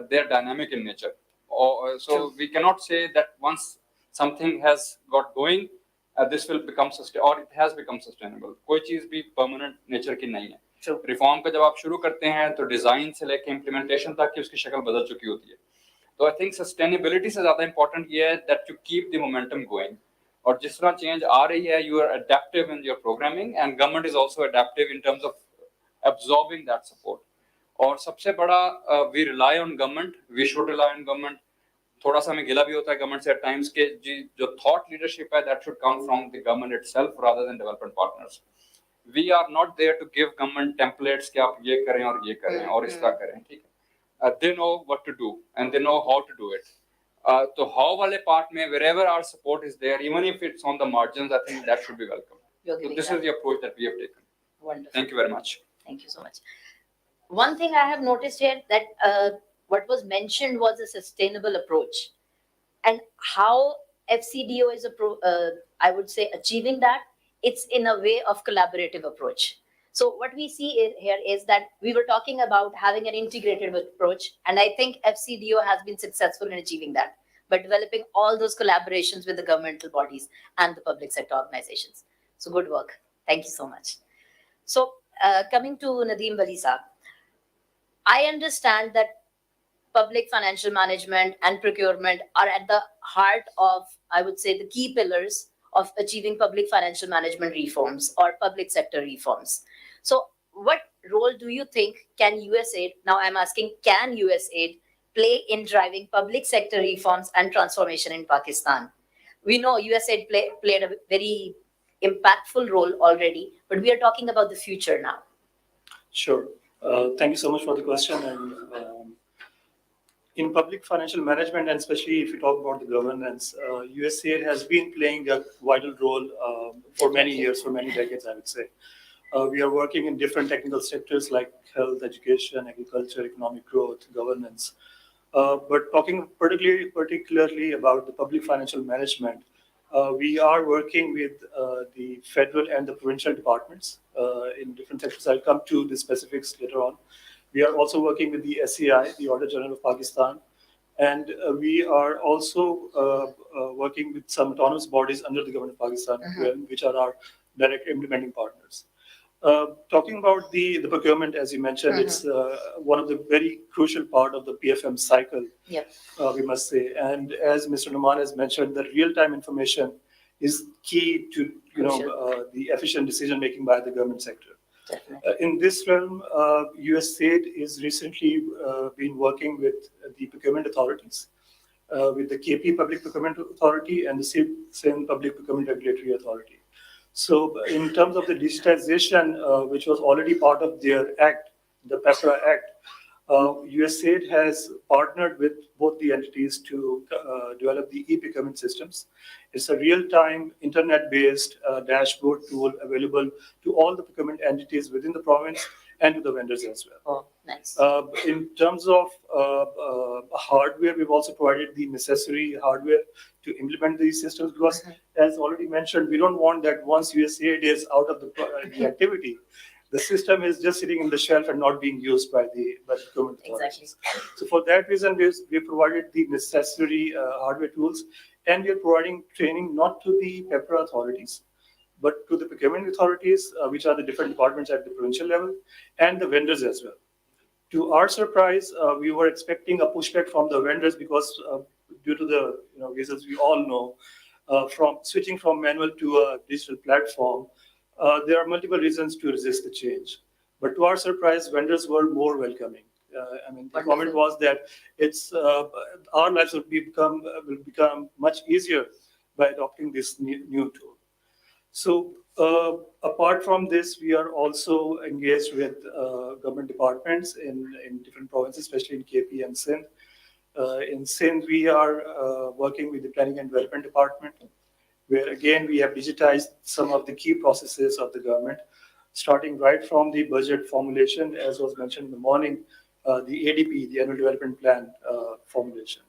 they're dynamic in nature. So True. we cannot say that once something has got going, this will become sustainable, or it has become sustainable. कोई चीज भी permanent nature की नहीं है. True. Reform का जब आप शुरू करते हैं तो डिजाइन से लेकर इम्प्लीमेंटेशन तक की उसकी शक्ल बदल चुकी होती है. तो आई थिंक सस्टेनेबिलिटी से ज्यादा इंपॉर्टेंट ये है that you keep the momentum going, और जिस तरह चेंज आ रही है you are adaptive in your programming, and government is also adaptive in terms of absorbing that support. और सबसे बड़ा we rely on government, we should rely on government. थोड़ा सा हमें गिला भी होता है गवर्नमेंट से एट टाइम्स के जी जो थॉट लीडरशिप है that should come from the government itself rather than development partners. We are not there to give government templates कि आप ये करें और ये करें और इस तरह करें, ठीक है. They know what to do and they know how to do it. तो हाउ वाले पार्ट में wherever our support is there, even if it's on the margins, I think that should be welcome. You're So giving this that. is the approach that we have taken. Wonderful. Thank you very much. Thank you so much. One thing I have noticed here that what was mentioned was a sustainable approach, and how FCDO is I would say achieving that. It's in a way of collaborative approach. So what we see here is that we were talking about having an integrated approach, and I think FCDO has been successful in achieving that by developing all those collaborations with the governmental bodies and the public sector organizations. So good work. Thank you so much. So coming to Nadeem Wali Saab, I understand that public financial management and procurement are at the heart of, I would say, the key pillars of achieving public financial management reforms or public sector reforms. So what role do you think can USAID, now I'm asking, can USAID play in driving public sector reforms and transformation in Pakistan? We know USAID played a very impactful role already, but we are talking about the future now. Sure. Thank you so much for the question. And in public financial management, and especially if you talk about the governance, USAID has been playing a vital role for many years, for many decades, I would say. We are working in different technical sectors like health, education, agriculture, economic growth, governance. But talking particularly about the public financial management, we are working with the federal and the provincial departments in different sectors. I'll come to the specifics later on. We are also working with the SCI, the Auditor General of Pakistan, and we are also working with some autonomous bodies under the government of Pakistan, which are our direct implementing partners. Talking about the procurement, as you mentioned, it's one of the very crucial part of the PFM cycle, we must say. And as Mr. Numan has mentioned, the real-time information is key to the efficient decision making by the government sector. In this realm, USAID is recently been working with the procurement authorities, with the KP Public Procurement Authority and the Sindh Public Procurement Regulatory Authority. So in terms of the digitization, which was already part of their act, the PEPRA Act, USAID has partnered with both the entities to develop the e-procurement systems. It's a real-time, internet-based dashboard tool available to all the procurement entities within the province and to the vendors as well. Oh, nice. In terms of hardware, we've also provided the necessary hardware to implement these systems because, as already mentioned, we don't want that once USAID is out of the activity, the system is just sitting in the shelf and not being used by the procurement authorities. Exactly. So for that reason, we provided the necessary hardware tools, and we are providing training not to the PEPRA authorities, but to the procurement authorities, which are the different departments at the provincial level, and the vendors as well. To our surprise, we were expecting a pushback from the vendors because due to the reasons we all know, from switching from manual to a digital platform, there are multiple reasons to resist the change. But to our surprise, vendors were more welcoming. The comment was that it's our lives will become much easier by adopting this new tool. So apart from this, we are also engaged with government departments in different provinces, especially in KP and Sindh. In Sindh, we are working with the Planning and Development Department, where again we have digitized some of the key processes of the government. starting right from the budget formulation, as was mentioned in the morning, the ADP, the Annual Development Plan formulation,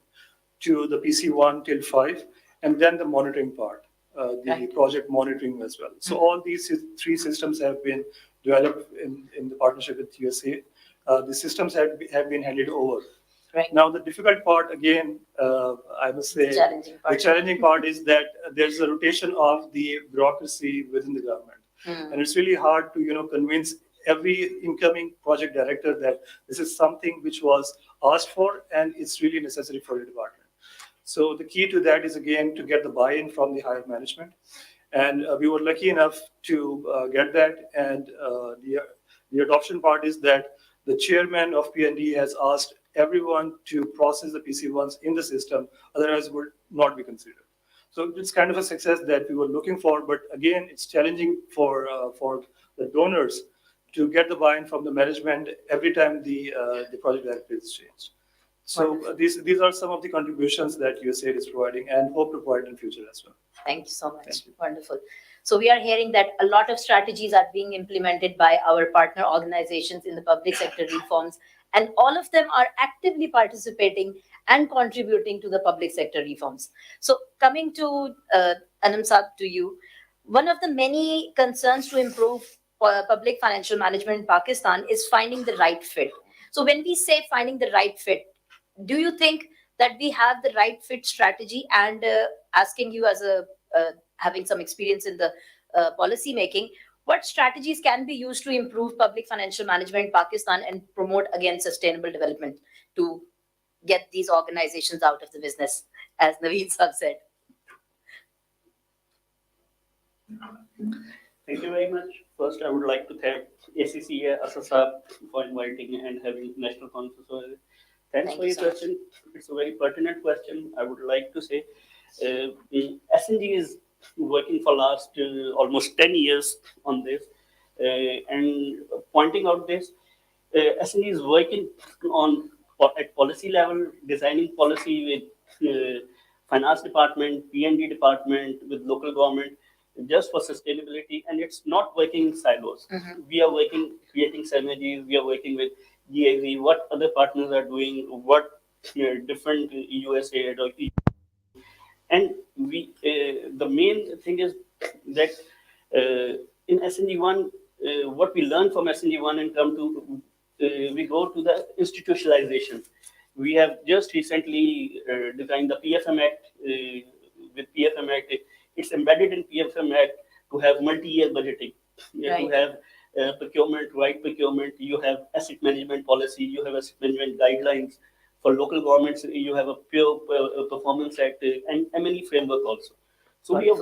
to the PC1 till 5, and then the monitoring part, the Right. project monitoring as well. So all these three systems have been developed in the partnership with USA. The systems have been handed over. Right. Now, the difficult part, again, I must say, Challenging part. the challenging part is that there's a rotation of the bureaucracy within the government. And it's really hard to, convince every incoming project director that this is something which was asked for and it's really necessary for your department. So the key to that is, again, to get the buy-in from the higher management. And we were lucky enough to get that. And the adoption part is that the chairman of PND has asked everyone to process the PC1s in the system, otherwise would not be considered. So it's kind of a success that we were looking for, but again, it's challenging for the donors to get the buy-in from the management every time the project director is changed. So these are some of the contributions that USAID is providing and hope to provide in future as well. Thank you so much. Thank you. Wonderful. So we are hearing that a lot of strategies are being implemented by our partner organizations in the public sector reforms, and all of them are actively participating and contributing to the public sector reforms. So coming to Anam Saab, to you, one of the many concerns to improve public financial management in Pakistan is finding the right fit. So when we say finding the right fit, do you think that we have the right fit strategy? And asking you as a having some experience in the policy making, what strategies can be used to improve public financial management in Pakistan and promote, again, sustainable development to get these organizations out of the business, as Naveen Saab said? Thank you very much. First, I would like to thank ACCA, ACCA for inviting and having national conference. Thanks Thank for you your so much. question. It's a very pertinent question. I would like to say the SNG is working for last almost 10 years on this. And pointing out this, SNG is working on at policy level, designing policy with finance department, PND department, with local government, just for sustainability, and it's not working in silos. We are working, creating synergies. We are working with GAV, what other partners are doing, what different USAID or and we the main thing is that in SNG1, what we learn from SNG1 and come to we go to the institutionalization. We have just recently designed the PFM Act. With PFM Act, it's embedded in PFM Act to have multi-year budgeting, Right. to have procurement, right procurement. You have asset management policy. You have asset management guidelines. For local governments, you have a pure performance act and MLE framework also. So we have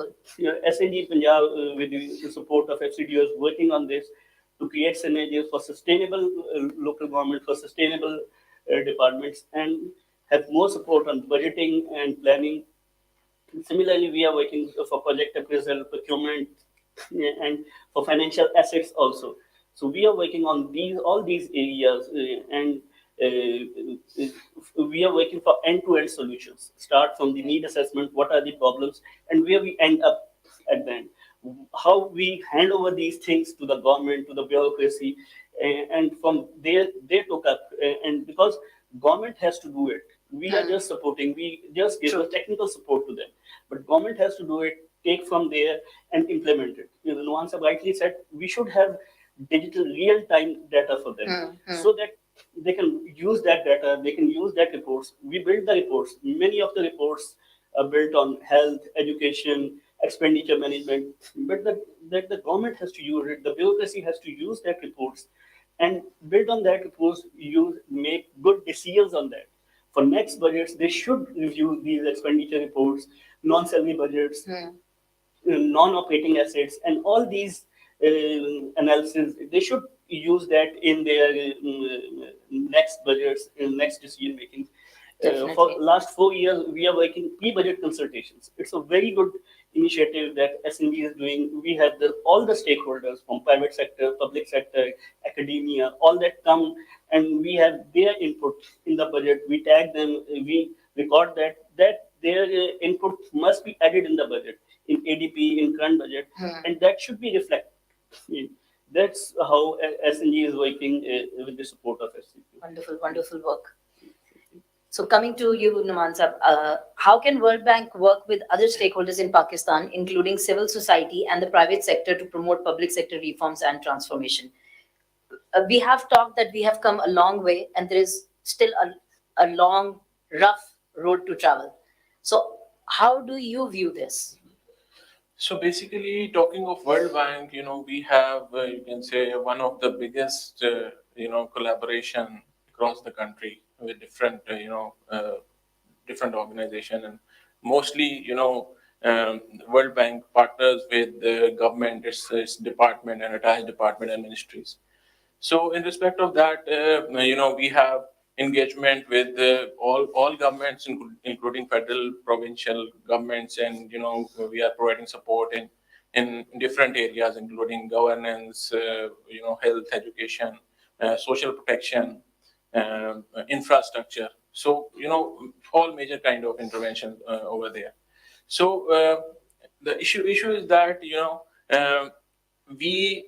SNG Punjab with the support of FCDO is working on this to create synergies for sustainable local government, for sustainable departments, and have more support on budgeting and planning. Similarly, we are working for project appraisal, procurement, and for financial assets also. So we are working on all these areas, and we are working for end-to-end solutions. Start from the need assessment, what are the problems, and where we end up at the end. How we hand over these things to the government, to the bureaucracy, and from there they took up. And because government has to do it, we are just supporting. We just give the technical support to them, but government has to do it. Take from there and implement it. Nuance rightly said we should have digital real-time data for them, so that they can use that data, they can use that reports. We build the reports. Many of the reports are built on health, education, expenditure management, but that the government has to use it, the bureaucracy has to use that reports, and build on that reports, make good decisions on that. For next budgets, they should review these expenditure reports, non-salary budgets, non-operating assets, and all these analysis. They should use that in their next budgets, in next decision making. For last 4 years, we are working pre-budget consultations. It's a very good initiative that SNG is doing. We have all the stakeholders from private sector, public sector, academia, all that come, and we have their input in the budget. We tag them, we record that their input must be added in the budget, in ADP, in current budget, and that should be reflected. That's how SNG is working with the support of SCP. Wonderful, wonderful work. So coming to you, Numan Sab, how can World Bank work with other stakeholders in Pakistan, including civil society and the private sector, to promote public sector reforms and transformation? We have talked that we have come a long way and there is still a long, rough road to travel. So how do you view this? So basically, talking of World Bank, we have, you can say, one of the biggest, collaboration across the country with different, different organization, and mostly, World Bank partners with the government, its department and attached department and ministries. So in respect of that, we have engagement with all governments, including federal, provincial governments, and we are providing support in different areas, including governance, health, education, social protection, infrastructure. So all major kind of interventions over there. So the issue is that we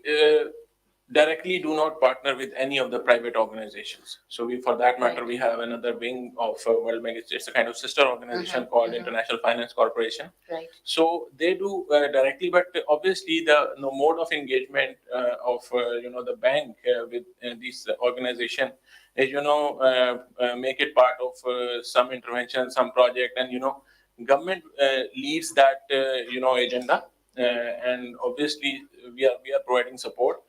directly do not partner with any of the private organizations. So for that matter, we have another wing of World Bank. It's a kind of sister organization called International Finance Corporation. Right. So they do directly, but obviously the mode of engagement of the bank with this organization is make it part of some intervention, some project, and government leads that agenda, and obviously we are providing support.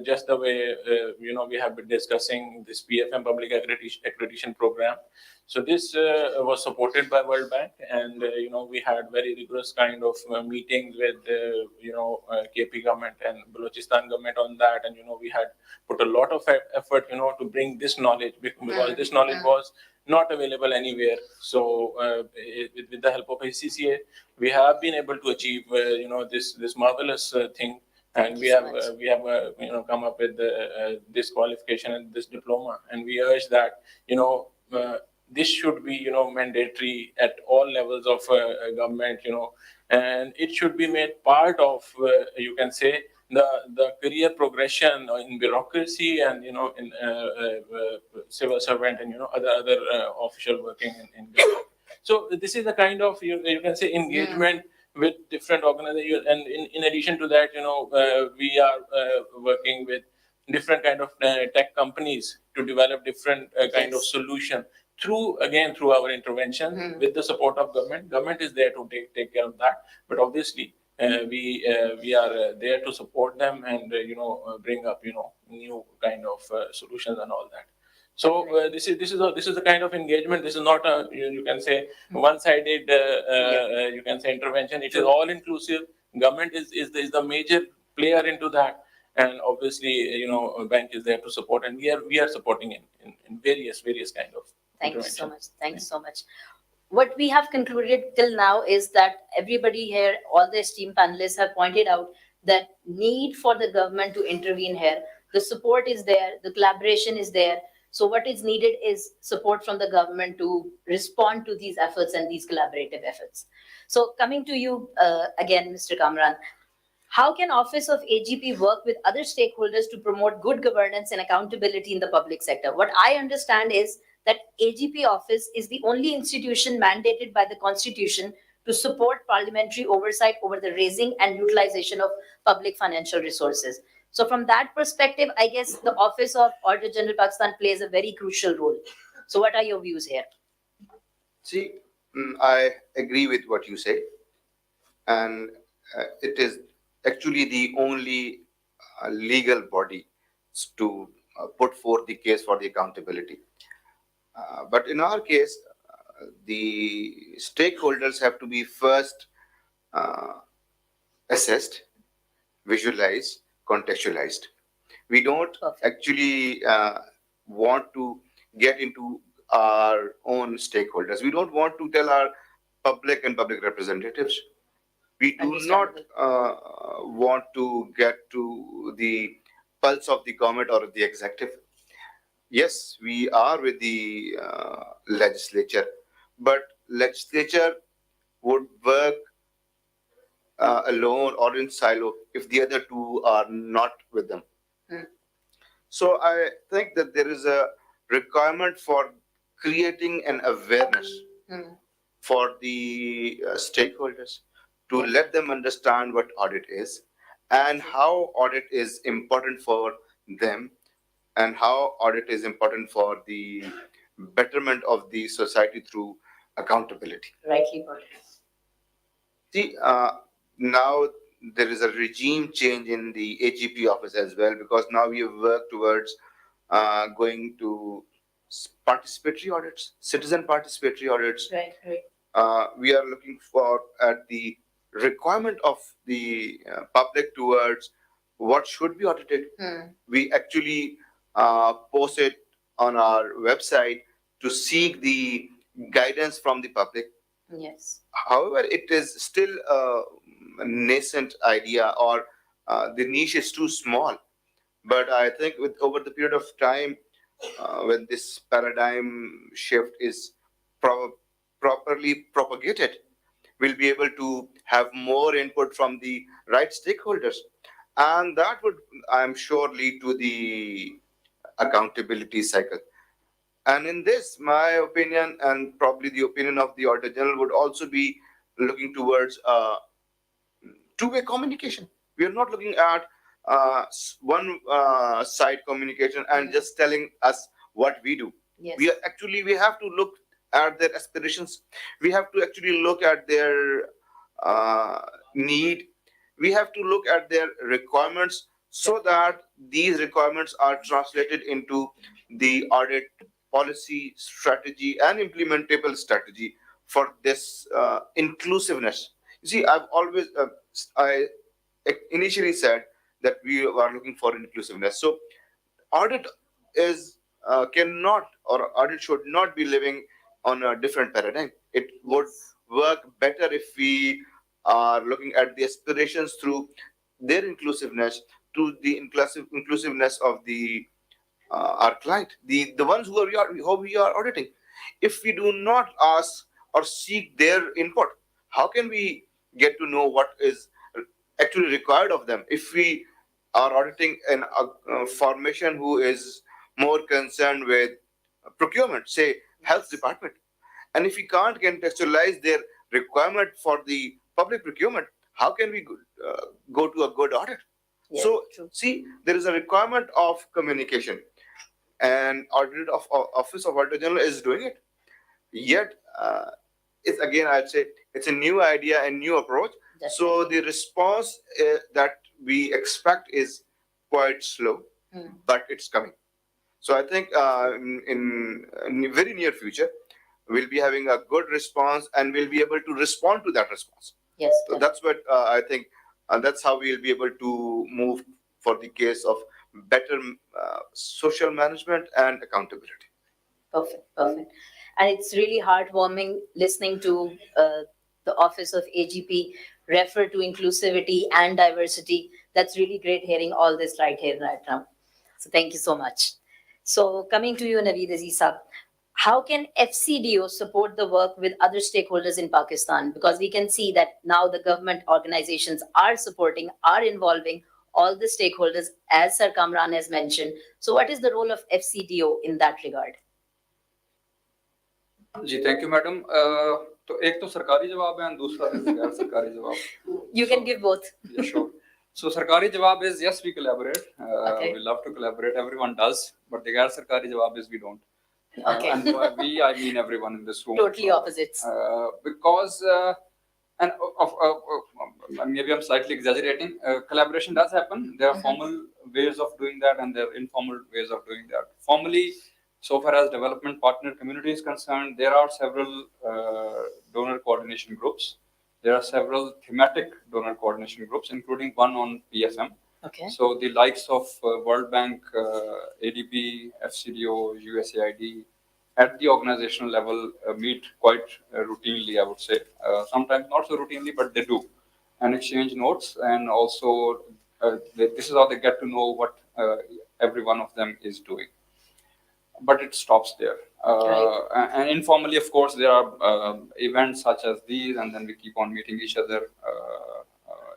Just the way we have been discussing this PFM public accreditation program. So this was supported by World Bank, and we had very rigorous kind of meetings with KP government and Balochistan government on that, and we had put a lot of effort to bring this knowledge, because this knowledge was not available anywhere. So with the help of ACCA, we have been able to achieve this marvelous thing. And we have come up with this qualification and this diploma, and we urge that this should be mandatory at all levels of government, and it should be made part of you can say the career progression in bureaucracy and in civil servant and other official working in government. So this is the kind of you can say engagement with different organizations, and in addition to that, we are working with different kind of tech companies to develop different kind of solution through our intervention with the support of government. Government is there to take care of that, but obviously we are there to support them and bring up new kind of solutions and all that. So this is the kind of engagement. This is not a you can say one-sided you can say intervention. It is all inclusive. Government is the major player into that, and obviously bank is there to support, and we are supporting in various kind of. Thank you so much. Thank you so much. What we have concluded till now is that everybody here, all the esteemed panelists have pointed out that need for the government to intervene here. The support is there, the collaboration is there. So what is needed is support from the government to respond to these efforts and these collaborative efforts. So coming to you again, Mr. Kamran, how can Office of AGP work with other stakeholders to promote good governance and accountability in the public sector? What I understand is that AGP office is the only institution mandated by the Constitution to support parliamentary oversight over the raising and utilization of public financial resources. So from that perspective, I guess the Office of Auditor General Pakistan plays a very crucial role. So what are your views here? See, I agree with what you say. And it is actually the only legal body to put forth the case for the accountability. But in our case, the stakeholders have to be first assessed, visualized, contextualized. We don't actually want to get into our own stakeholders. We don't want to tell our public and public representatives. We do not want to get to the pulse of the government or the executive. Yes, we are with the legislature, but legislature would work alone or in silo if the other two are not with them. Hmm. So I think that there is a requirement for creating an awareness for the stakeholders to let them understand what audit is and how audit is important for them and how audit is important for the betterment of the society through accountability. Rightly put. See, now there is a regime change in the AGP office as well, because now we have worked towards going to participatory audits, citizen participatory audits. Right, right. We are looking for at the requirement of the public towards what should be audited. We actually post it on our website to seek the guidance from the public. Yes. However, it is still a nascent idea, or the niche is too small. But I think with over the period of time, when this paradigm shift is properly propagated, we'll be able to have more input from the right stakeholders, and that would, I'm sure, lead to the accountability cycle. And in this, my opinion, and probably the opinion of the Auditor General, would also be looking towards two-way communication. We are not looking at one side communication and just telling us what we do. Yes. We have to look at their aspirations. We have to actually look at their need. We have to look at their requirements so that these requirements are translated into the audit policy, strategy, and implementable strategy for this inclusiveness. You see, I've always, I initially said that we are looking for inclusiveness. So audit is cannot, or audit should not be living on a different paradigm. It would work better if we are looking at the aspirations through their inclusiveness, to the inclusiveness of the our client, the ones who we are auditing. If we do not ask or seek their input, how can we get to know what is actually required of them? If we are auditing an formation who is more concerned with procurement, say health department, and if we can't contextualize their requirement for the public procurement, how can we go to a good audit? Yes, So true. see, there is a requirement of communication, and audit of Office of Auditor General is doing it. Yet, it's again, I'd say it's a new idea and new approach. So the response that we expect is quite slow, but it's coming. So I think in very near future, we'll be having a good response, and we'll be able to respond to that response. Yes. So that's what I think. That's how we'll be able to move for the case of better social management and accountability. Perfect, perfect. And it's really heartwarming listening to the Office of AGP refer to inclusivity and diversity. That's really great hearing all this right here, right now. So thank you so much. So coming to you, Naveed Aziz Saab, how can FCDO support the work with other stakeholders in Pakistan? Because we can see that now the government organizations are supporting, are involving all the stakeholders, as Sir Kamran has mentioned. So what is the role of FCDO in that regard? जी thank you madam तो एक तो सरकारी जवाब है और दूसरा गैर सरकारी जवाब You can give both. Yeah, sure. So सरकारी जवाब is yes, we collaborate. Okay. We love to collaborate. Everyone does, but the गैर सरकारी जवाब is we don't. Okay. And by we, I mean everyone in this room. Totally opposites. Because maybe I'm slightly exaggerating. Collaboration does happen. There are formal ways of doing that, and there are informal ways of doing that. Formally, so far as development partner community is concerned, there are several donor coordination groups. There are several thematic donor coordination groups, including one on PSM. Okay. So the likes of World Bank, ADB, FCDO, USAID, at the organizational level meet quite routinely, I would say. Sometimes not so routinely, but they do, and exchange notes. And also, this is how they get to know what every one of them is doing. But it stops there. Right. And informally, of course, there are events such as these, and then we keep on meeting each other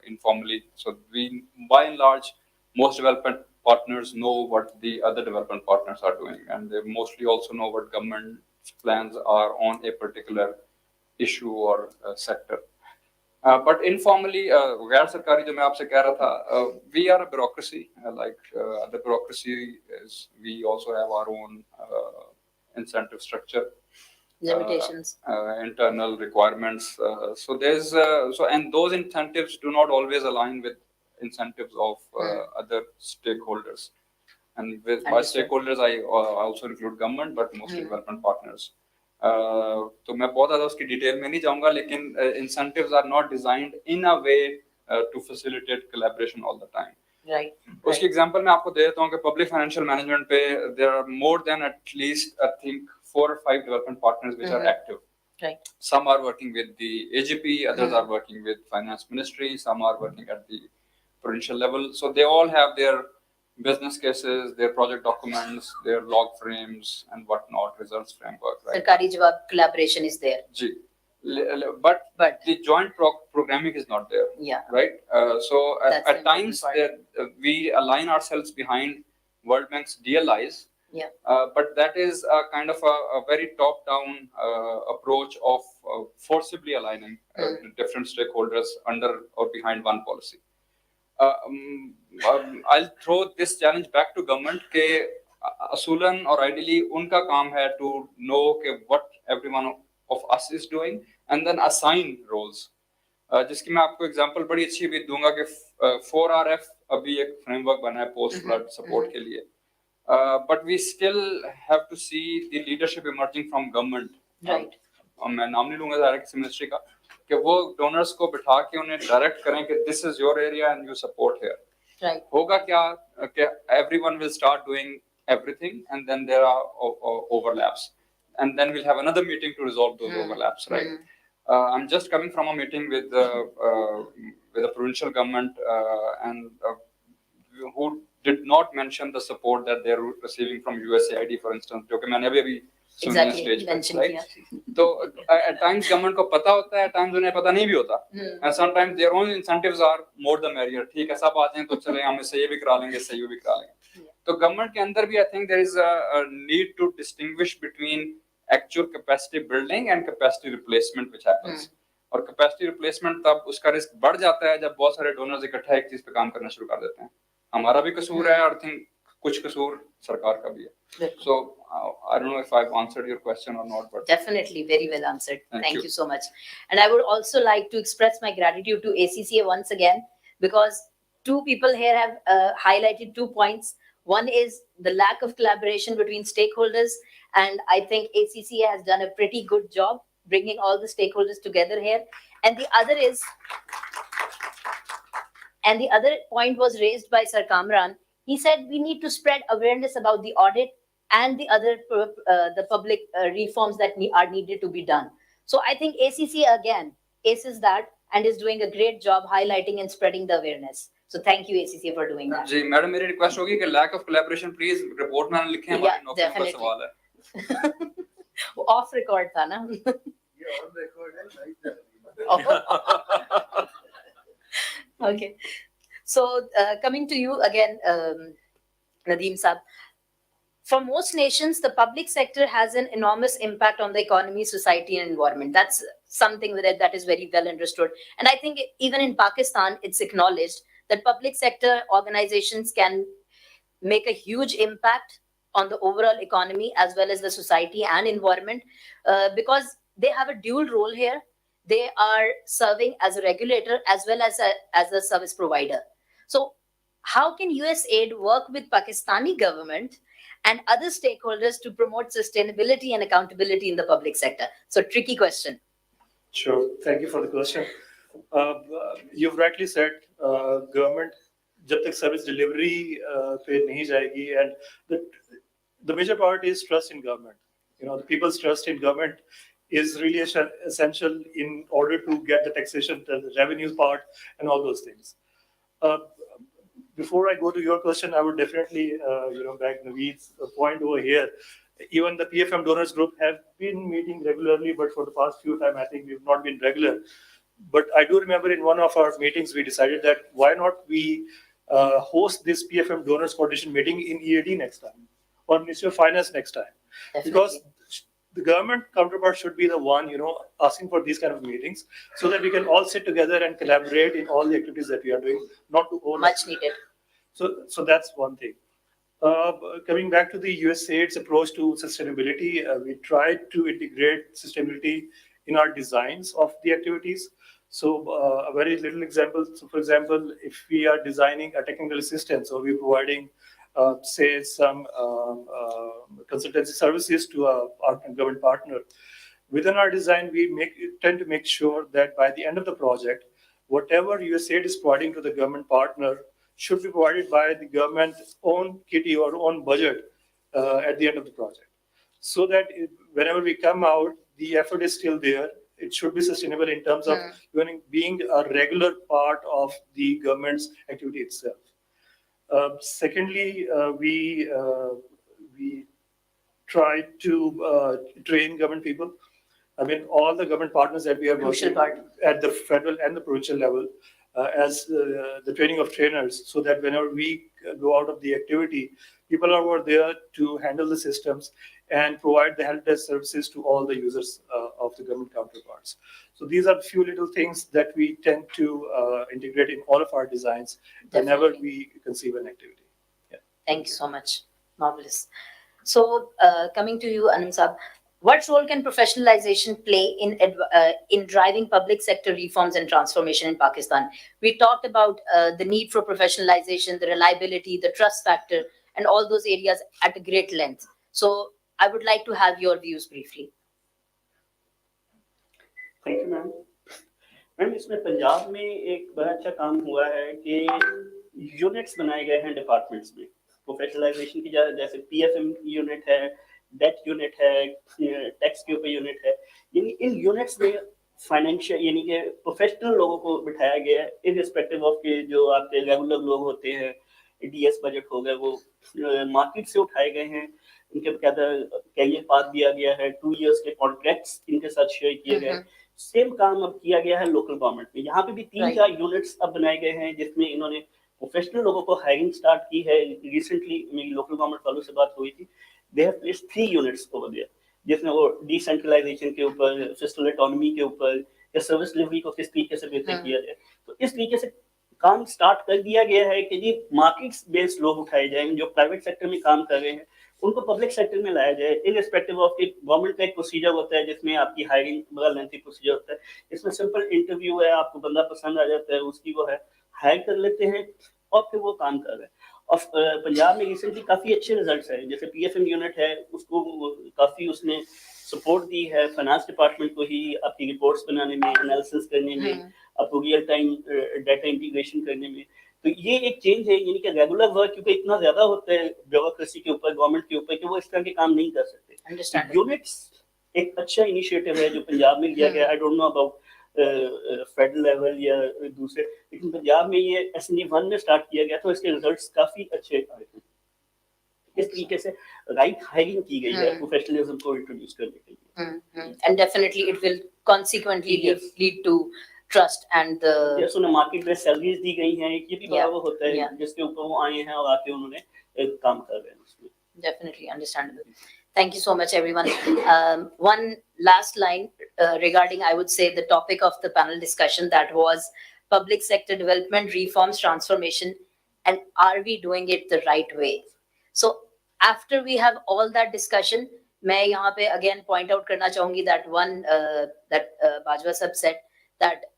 informally. So we, by and large, most development partners know what the other development partners are doing, and they mostly also know what government plans are on a particular issue or sector. But informally, गैर सरकारी जो मैं आपसे कह रहा था, we are a bureaucracy. Like the bureaucracy is, we also have our own incentive structure, Limitations. internal requirements. So there's and those incentives do not always align with incentives of other stakeholders. And with by Understood. stakeholders, I also include government, but mostly development partners. तो मैं बहुत ज़्यादा उसकी detail में नहीं जाऊँगा, लेकिन incentives are not designed in a way to facilitate collaboration all the time. Right. उसकी एग्जांपल मैं आपको दे देता हूँ कि पब्लिक फाइनेंशियल मैनेजमेंट पे there are more than at least I think 4 or 5 development partners which are active. Right. Some are working with the AGP, others are working with finance ministry, some are working at the provincial level. So they all have their business cases, their project documents, their log frames and whatnot, results framework, right? Sarkari Jawab collaboration is there. Ji. But the joint programming is not there. Yeah. Right. So That's at the times important we align ourselves behind World Bank's DLIs. Yeah. But that is a kind of a very top-down approach of forcibly aligning different stakeholders under or behind one policy. I'll throw this challenge back to government के असूलन और ideally उनका काम है to know के what everyone of us is doing and then assign roles. जिसकी मैं आपको example बड़ी अच्छी भी दूंगा कि 4RF अभी एक फ्रेमवर्क बना है पोस्ट फ्लड सपोर्ट के लिए. But we still have to see the leadership emerging from government. Right. मैं नाम नहीं लूंगा ज़्यादा किसी मिनिस्ट्री का, कि वो डोनर्स को बिठा के उन्हें डायरेक्ट करें कि this is your area and you support here. Right. होगा क्या कि everyone will start doing everything and then there are overlaps and then we'll have another meeting to resolve those overlaps, right? I'm just coming from a meeting with a provincial government and who did not mention the support that they're receiving from USAID, for instance, जो कि मैंने अभी Exactly. stage पे, Mentioned right? here. तो at times government को पता होता है, at times उन्हें पता नहीं भी होता, and sometimes their own incentives are more the merrier. ठीक है, सब आ जाएं तो चले, हम इससे ये भी करा लेंगे, इससे ये भी करा लेंगे. तो government के अंदर भी I think there is a need to distinguish between actual capacity building and capacity replacement which happens. और capacity replacement तब उसका रिस्क बढ़ जाता है जब बहुत सारे डोनर्स इकट्ठा एक चीज पे काम करना शुरू कर देते हैं. हमारा भी कसूर है और I think कुछ कसूर सरकार का भी है. So I don't know if I've answered your question or not, but Definitely, very well answered. Thank Thank you. you so much. And I would also like to express my gratitude to ACCA once again, because two people here have highlighted 2 points. One is the lack of collaboration between stakeholders, and I think ACCA has done a pretty good job bringing all the stakeholders together here. And the other point was raised by Sir Kamran. He said we need to spread awareness about the audit and the other the public reforms that are needed to be done. So I think ACCA again aces that and is doing a great job highlighting and spreading the awareness. So thank you ACCA for doing that. जी madam मेरी request होगी कि lack of collaboration please report में लिखें, हमारी नौकरियों का definitely. सवाल है. वो off record था ना. Okay. So coming to you again, Nadeem Saab. For most nations, the public sector has an enormous impact on the economy, society, and environment. That's something that is very well understood. And I think even in Pakistan, it's acknowledged that public sector organizations can make a huge impact on the overall economy as well as the society and environment because they have a dual role here. They are serving as a regulator as well as a service provider. So how can USAID work with Pakistani government and other stakeholders to promote sustainability and accountability in the public sector? So tricky question. Sure. Thank you for the question. You've rightly said, government जब तक service delivery पे नहीं जाएगी, and the major part is trust in government. You know, the people's trust in government is really essential in order to get the taxation, the revenue part, and all those things. Before I go to your question, I would definitely, back Naveed's point over here. Even the PFM donors group have been meeting regularly, but for the past few time, I think we've not been regular. But I do remember in one of our meetings, we decided that why not we host this PFM donors coordination meeting in EAD next time or Ministry of Finance next time, because the government counterpart should be the one, asking for these kind of meetings so that we can all sit together and collaborate in all the activities that we are doing, not to own. Much needed. So that's one thing. Coming back to the USAID's approach to sustainability, we tried to integrate sustainability in our designs of the activities. So a very little example. So for example, if we are designing a technical assistance or we're providing, say, some consultancy services to our government partner, within our design, we tend to make sure that by the end of the project, whatever USAID is providing to the government partner should be provided by the government's own kitty or own budget at the end of the project. So that whenever we come out, the effort is still there. It should be sustainable in terms of being a regular part of the government's activity itself. Secondly, we try to train government people. I mean, all the government partners that we are working at the federal and the provincial level as the training of trainers, so that whenever we go out of the activity, people are over there to handle the systems and provide the help desk services to all the users of the government counterparts. So these are a few little things that we tend to integrate in all of our designs whenever we conceive an activity. Yeah. Thank you so much. Marvelous. So coming to you, Anand Saab, what role can professionalization play in driving public sector reforms and transformation in Pakistan? We talked about the need for professionalization, the reliability, the trust factor, and all those areas at a great length. So I would like to have your views briefly. Thank you ma'am. Ma'am इसमें पंजाब में एक बड़ा अच्छा काम हुआ है कि units बनाए गए हैं डिपार्टमेंट्स में प्रोफेशनलाइजेशन की, जैसे पीएफएम यूनिट है, डेट यूनिट है, टैक्स के ऊपर यूनिट है. यानी इन यूनिट्स में फाइनेंशियल यानी कि प्रोफेशनल लोगों को बिठाया गया है, इररिस्पेक्टिव ऑफ के जो आपके रेगुलर लोग होते हैं, डीएस बजट हो गए, वो मार्केट से उठाए गए हैं, इनके कैरियर पाथ दिया गया है, 2 इयर्स के कॉन्ट्रैक्ट्स इनके साथ शेयर किए गए. सेम काम अब किया गया है लोकल गवर्नमेंट में. यहाँ पे भी 3-4 यूनिट्स अब बनाए गए हैं जिसमें इन्होंने प्रोफेशनल लोगों को हायरिंग स्टार्ट की है. रिसेंटली मेरी लोकल गवर्नमेंट वालों से बात हुई थी. They have placed 3 units over there जिसमें वो डिसेंट्रलाइजेशन के ऊपर, फिस्कल ऑटोनॉमी के ऊपर, या सर्विस डिलीवरी को किस तरीके से बेहतर किया जाए. तो इस तरीके से काम स्टार्ट कर दिया गया है कि जी मार्केट्स बेस्ड लोग उठाए जाएंगे जो प्राइवेट सेक्टर में काम कर रहे हैं, उनको पब्लिक सेक्टर में लाया जाए. इररिस्पेक्टिव ऑफ कि गवर्नमेंट का एक प्रोसीजर होता है जिसमें आपकी हायरिंग बड़ा लेंथी प्रोसीजर होता है. इसमें सिंपल इंटरव्यू है, आपको बंदा पसंद आ जाता है, उसकी वो है हायर कर लेते हैं और फिर वो काम कर रहे हैं. और पंजाब में रिसेंटली काफी अच्छे रिजल्ट्स हैं. जैसे पीएफएम यूनिट है, उसको काफी उसने सपोर्ट दी है फाइनेंस डिपार्टमेंट को ही आपकी रिपोर्ट्स बनाने में, एनालिसिस करने में, आपको रियल टाइम डाटा इंटीग्रेशन करने में. तो ये एक चेंज है. यानी कि रेगुलर वर्क क्योंकि इतना ज्यादा होता है ब्यूरोक्रेसी के ऊपर, गवर्नमेंट के ऊपर, कि वो इस तरह के काम नहीं कर सकते. यूनिट्स एक अच्छा इनिशिएटिव है जो पंजाब में लिया गया. I don't know about federal level या दूसरे, लेकिन पंजाब में ये SNE1 में स्टार्ट किया गया था. इसके रिजल्ट्स काफी अच्छे आए हैं. इस तरीके से राइट हायरिंग की गई है प्रोफेशनलिज्म को इंट्रोड्यूस करने के लिए. And definitely it will consequently lead to trust and the जैसे उन्हें मार्केट बेस्ड सैलरीज दी गई हैं, ये भी बड़ा वो होता है जिसके ऊपर वो आए हैं और आके उन्होंने एक काम कर रहे हैं उसमें. Definitely understandable. Thank you so much, everyone. One last line regarding, I would say, the topic of the panel discussion, that was public sector development, reforms, transformation, and are we doing it the right way? So after we have all that discussion, मैं यहाँ पे again point out करना चाहूँगी that one that Bajwa साहब said that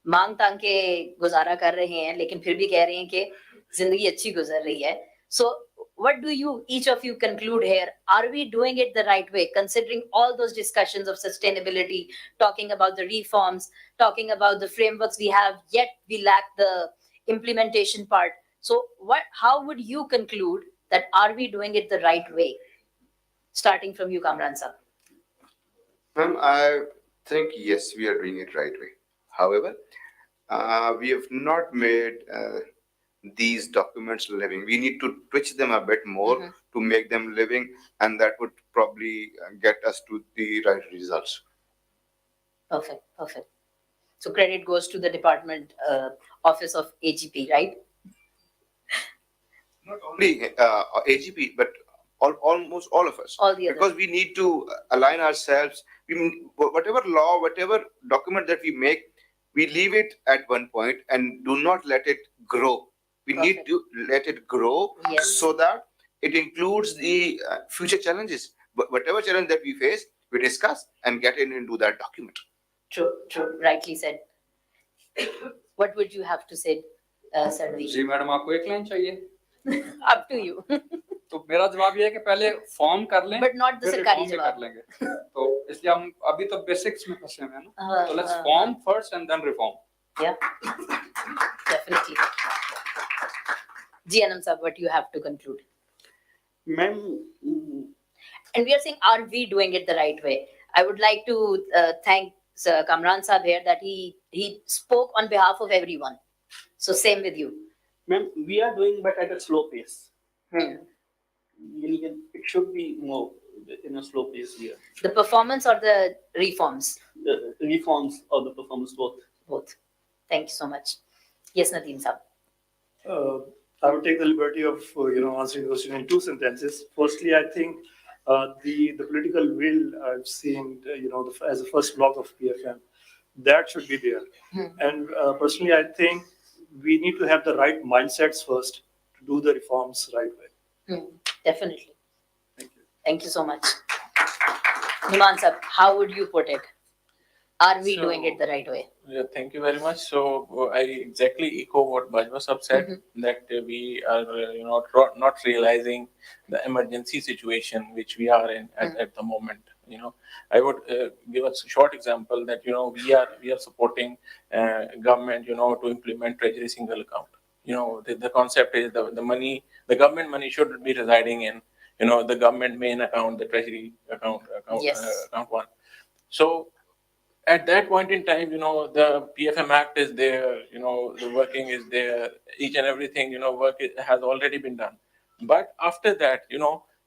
मांग तांग के गुजारा कर रहे हैं लेकिन फिर भी कह रहे हैं कि जिंदगी अच्छी गुजर रही है. So what do you, each of you, conclude here? Are we doing it the right way, considering all those discussions of sustainability, talking about the reforms, talking about the frameworks we have, yet we lack the implementation part? So how would you conclude that are we doing it the right way? Starting from you, Kamran sir. Ma'am, I think yes, we are doing it right way. However, we have not made these documents living. We need to twitch them a bit more to make them living, and that would probably get us to the right results. Perfect, perfect. So credit goes to the department office of AGP, right? Not only AGP, but almost all of us. All the others. Because we need to align ourselves. Whatever law, whatever document that we make, we leave it at one point and do not let it grow. We need Perfect. to let it grow Yes. so that it includes the future challenges. But whatever challenge that we face, we discuss and get into that document. True, true, rightly said. What would you have to say, Sarvi? जी madam आपको एक line चाहिए Up to you. तो मेरा जवाब ये है कि पहले फॉर्म कर लें But not the फिर सरकारी reform भी जवाब. कर लेंगे तो इसलिए हम अभी तो बेसिक्स में फंसे हुए हैं ना तो लेट्स हाँ, form first and then reform Yeah, definitely. Ji Anand sir, what you have to conclude? Ma'am, And we are saying, are we doing it the right way? I would like to thank Sir Kamran Saab here that he spoke on behalf of everyone. So same with you. ma'am, we are doing but at a slow pace. Hmm. It should be more in a slow pace here. The performance or the reforms? The reforms or the performance both. Both. Thank you so much. Yes, Nadeem Saab. I would take the liberty of answering the question in two sentences. Firstly, I think the political will I've seen as the first block of PFM, that should be there. And personally, I think we need to have the right mindsets first to do the reforms right way. Definitely. Thank you. Thank you so much. Numan Saab, how would you put it? Are we So- doing it the right way? Yeah, thank you very much. So I exactly echo what Bajwa Sab said, that we are not realizing the emergency situation which we are in at the moment. I would give a short example that we are supporting government to implement treasury single account. The concept is the government money should be residing in the government main account, the treasury account Yes. account one. So at that point in time, the PFM Act is there, the working is there, each and everything, has already been done. But after that,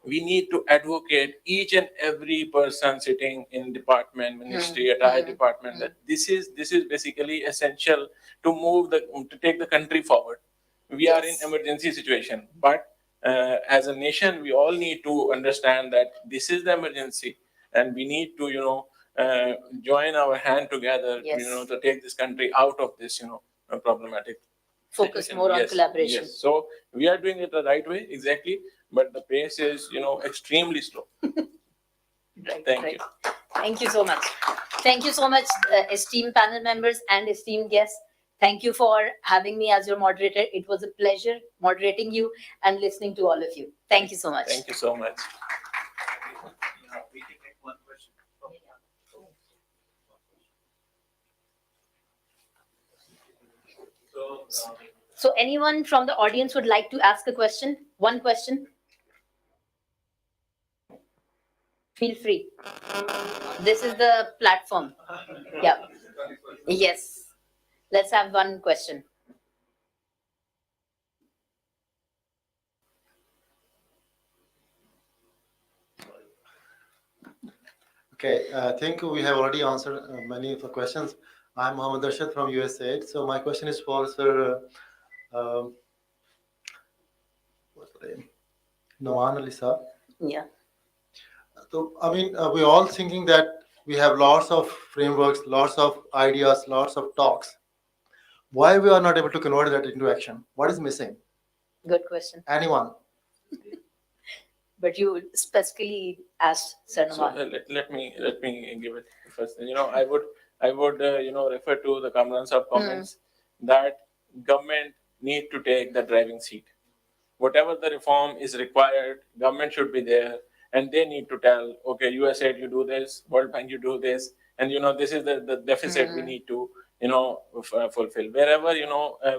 we need to advocate each and every person sitting in department, ministry, entire department, that this is basically essential to take the country forward. We are in Yes. emergency situation, but as a nation, we all need to understand that this is the emergency, and we need to, join our hand together, Yes. to take this country out of this, problematic. Focus situation. more on Yes, collaboration. Yes. So we are doing it the right way, exactly, but the pace is, extremely slow. Right, Thank right. you. Thank you so much. Thank you so much, esteemed panel members and esteemed guests. Thank you for having me as your moderator. It was a pleasure moderating you and listening to all of you. Thank you so much. Thank you so much. We can take one question. So anyone from the audience would like to ask a question? One question? Feel free. This is the platform. Yeah. Yes. Let's have one question. Okay, I think we have already answered many of the questions. I'm Mohammed Arshad from USAID. So my question is for Sir what's the name? Nawan Ali Saab. Yeah. So, I mean, we're all thinking that we have lots of frameworks, lots of ideas, lots of talks. Why we are not able to convert that into action? What is missing? Good question. Anyone? But you specifically asked Sir So Naman. let me give it first. I would refer to the Kamran Saab comments that government need to take the driving seat. Whatever the reform is required, government should be there, and they need to tell, okay, USAID, you do this, World Bank, you do this, and this is the deficit we need to fulfill. Wherever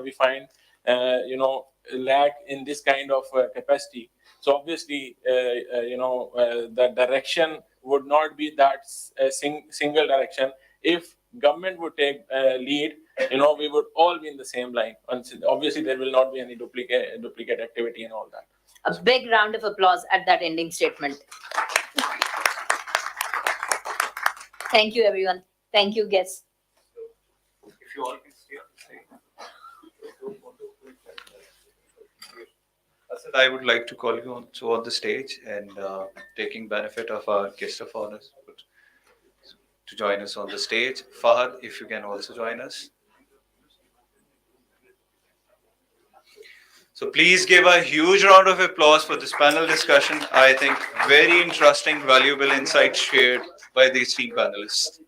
we find lack in this kind of capacity. So obviously, the direction would not be that single direction. If government would take lead, we would all be in the same line. And obviously, there will not be any duplicate activity and all that. A big round of applause at that ending statement. Thank you, everyone. Thank you, guests. you all can stay on the stage. Asad, I would like to call you on the stage and taking benefit of our guest of honors to join us on the stage. Fahad, if you can also join us. So please give a huge round of applause for this panel discussion. I think very interesting, valuable insights shared by the esteemed panelists.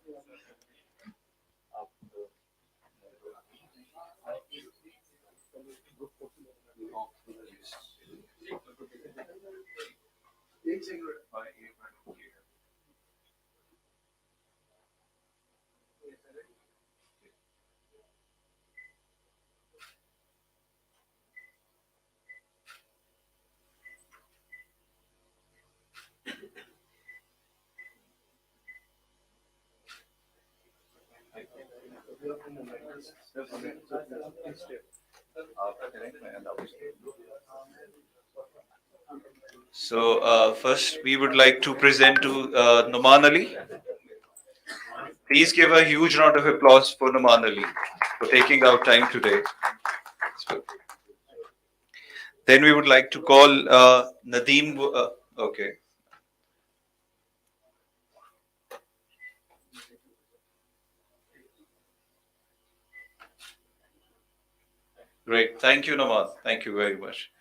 So first, we would like to present to Noman Ali. Please give a huge round of applause for Noman Ali for taking out time today. Then we would like to call Nadeem. Okay. Great. Thank you, Noman. Thank you very much.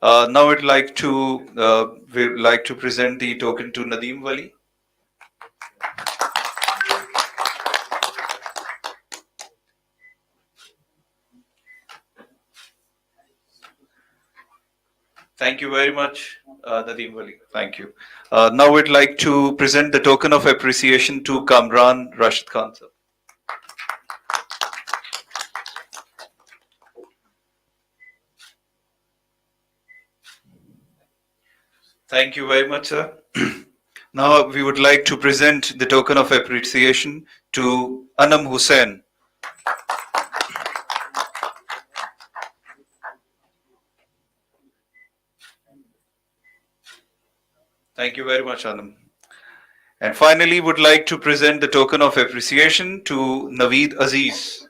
Now we'd like to present the token to Nadeem Wali. Thank you very much, Nadeem Wali. Thank you. Now we'd like to present the token of appreciation to Kamran Rashid Khan sir. Thank you very much, sir. Now we would like to present the token of appreciation to Anam Hussain. Thank you very much, Anam. And finally, would like to present the token of appreciation to Naveed Aziz.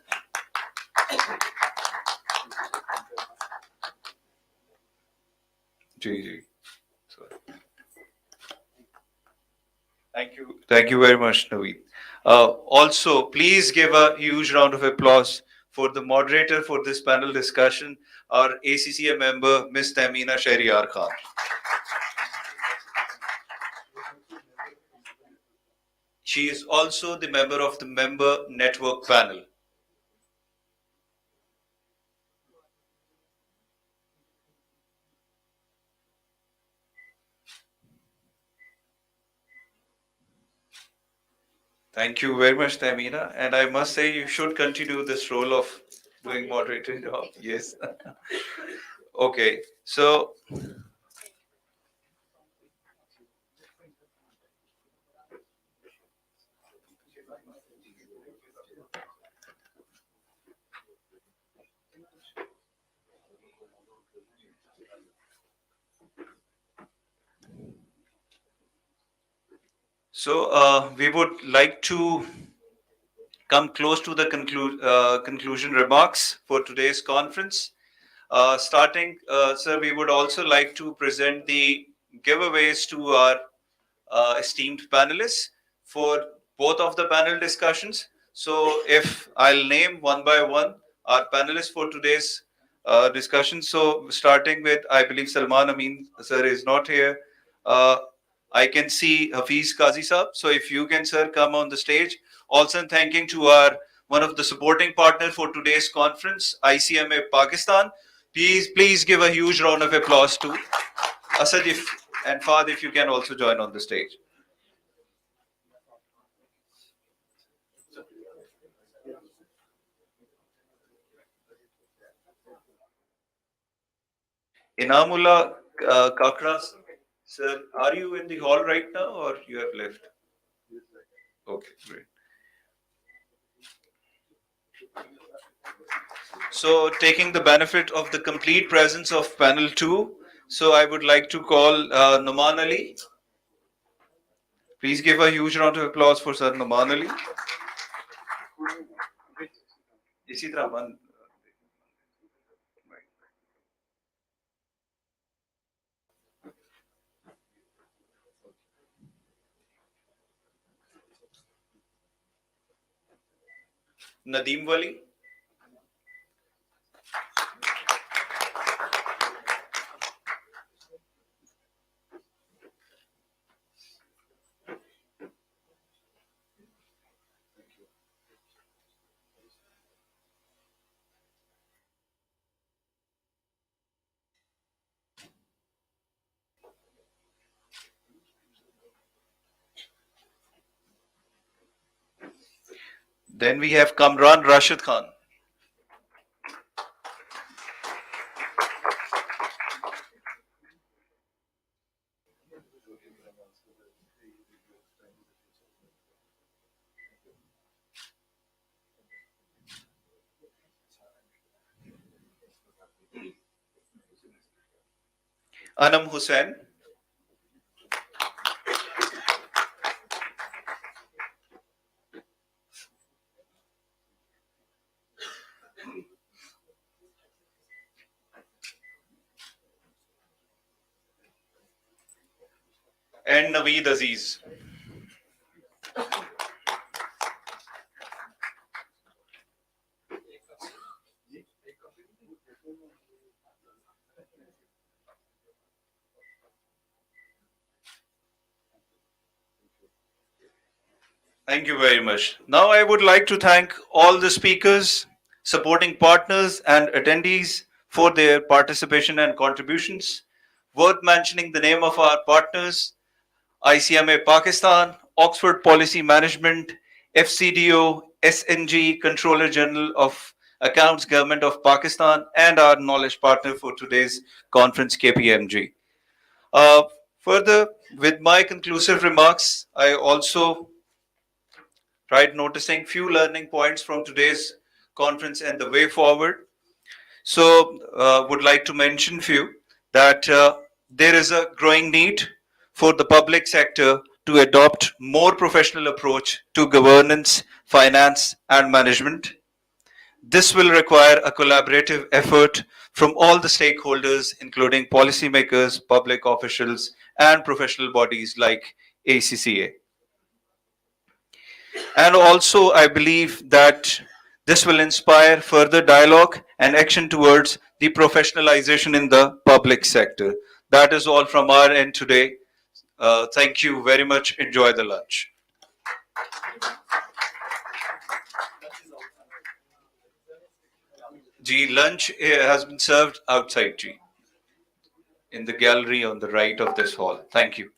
Thank you very much, Naveed. Also, please give a huge round of applause for the moderator for this panel discussion, our ACCA member, Ms. Tamina Shahryar Khan. She is also the member of the Member Network Panel. Thank you very much, Tamina. And I must say, you should continue this role of doing moderator job. Yes. Okay. So, we would like to come close to the conclusion remarks for today's conference. Sir, we would also like to present the giveaways to our esteemed panelists for both of the panel discussions. So if I'll name one by one our panelists for today's discussion. So starting with, I believe Salman Amin sir is not here. I can see Hafiz Qazi Saab. So if you can, sir, come on the stage. Also thanking to our one of the supporting partner for today's conference, ICMA Pakistan. Please give a huge round of applause to Asad and Fahad, if you can also join on the stage. Inamullah Kakra, sir, are you in the hall right now or you have left? Okay, great. So taking the benefit of the complete presence of panel 2, so I would like to call Noman Ali. Please give a huge round of applause for Sir Noman Ali. इसी तरह बंद नदीम वली Then we have Kamran Rashid Khan. Anam Hussain. And Naveed Aziz. Thank you very much. Now I would like to thank all the speakers, supporting partners, and attendees for their participation and contributions. Worth mentioning the name of our partners: ICMA Pakistan, Oxford Policy Management, FCDO, SNG, Controller General of Accounts, Government of Pakistan, and our knowledge partner for today's conference, KPMG. Uh, Further, with my conclusive remarks, I also tried noticing few learning points from today's conference and the way forward. So, would like to mention few that there is a growing need for the public sector to adopt more professional approach to governance, finance, and management. This will require a collaborative effort from all the stakeholders, including policymakers, public officials, and professional bodies like ACCA. And also, I believe that this will inspire further dialogue and action towards the professionalization in the public sector. That is all from our end today. Thank you very much. Enjoy the lunch. Ji, lunch has been served outside, Ji, in the gallery on the right of this hall. Thank you.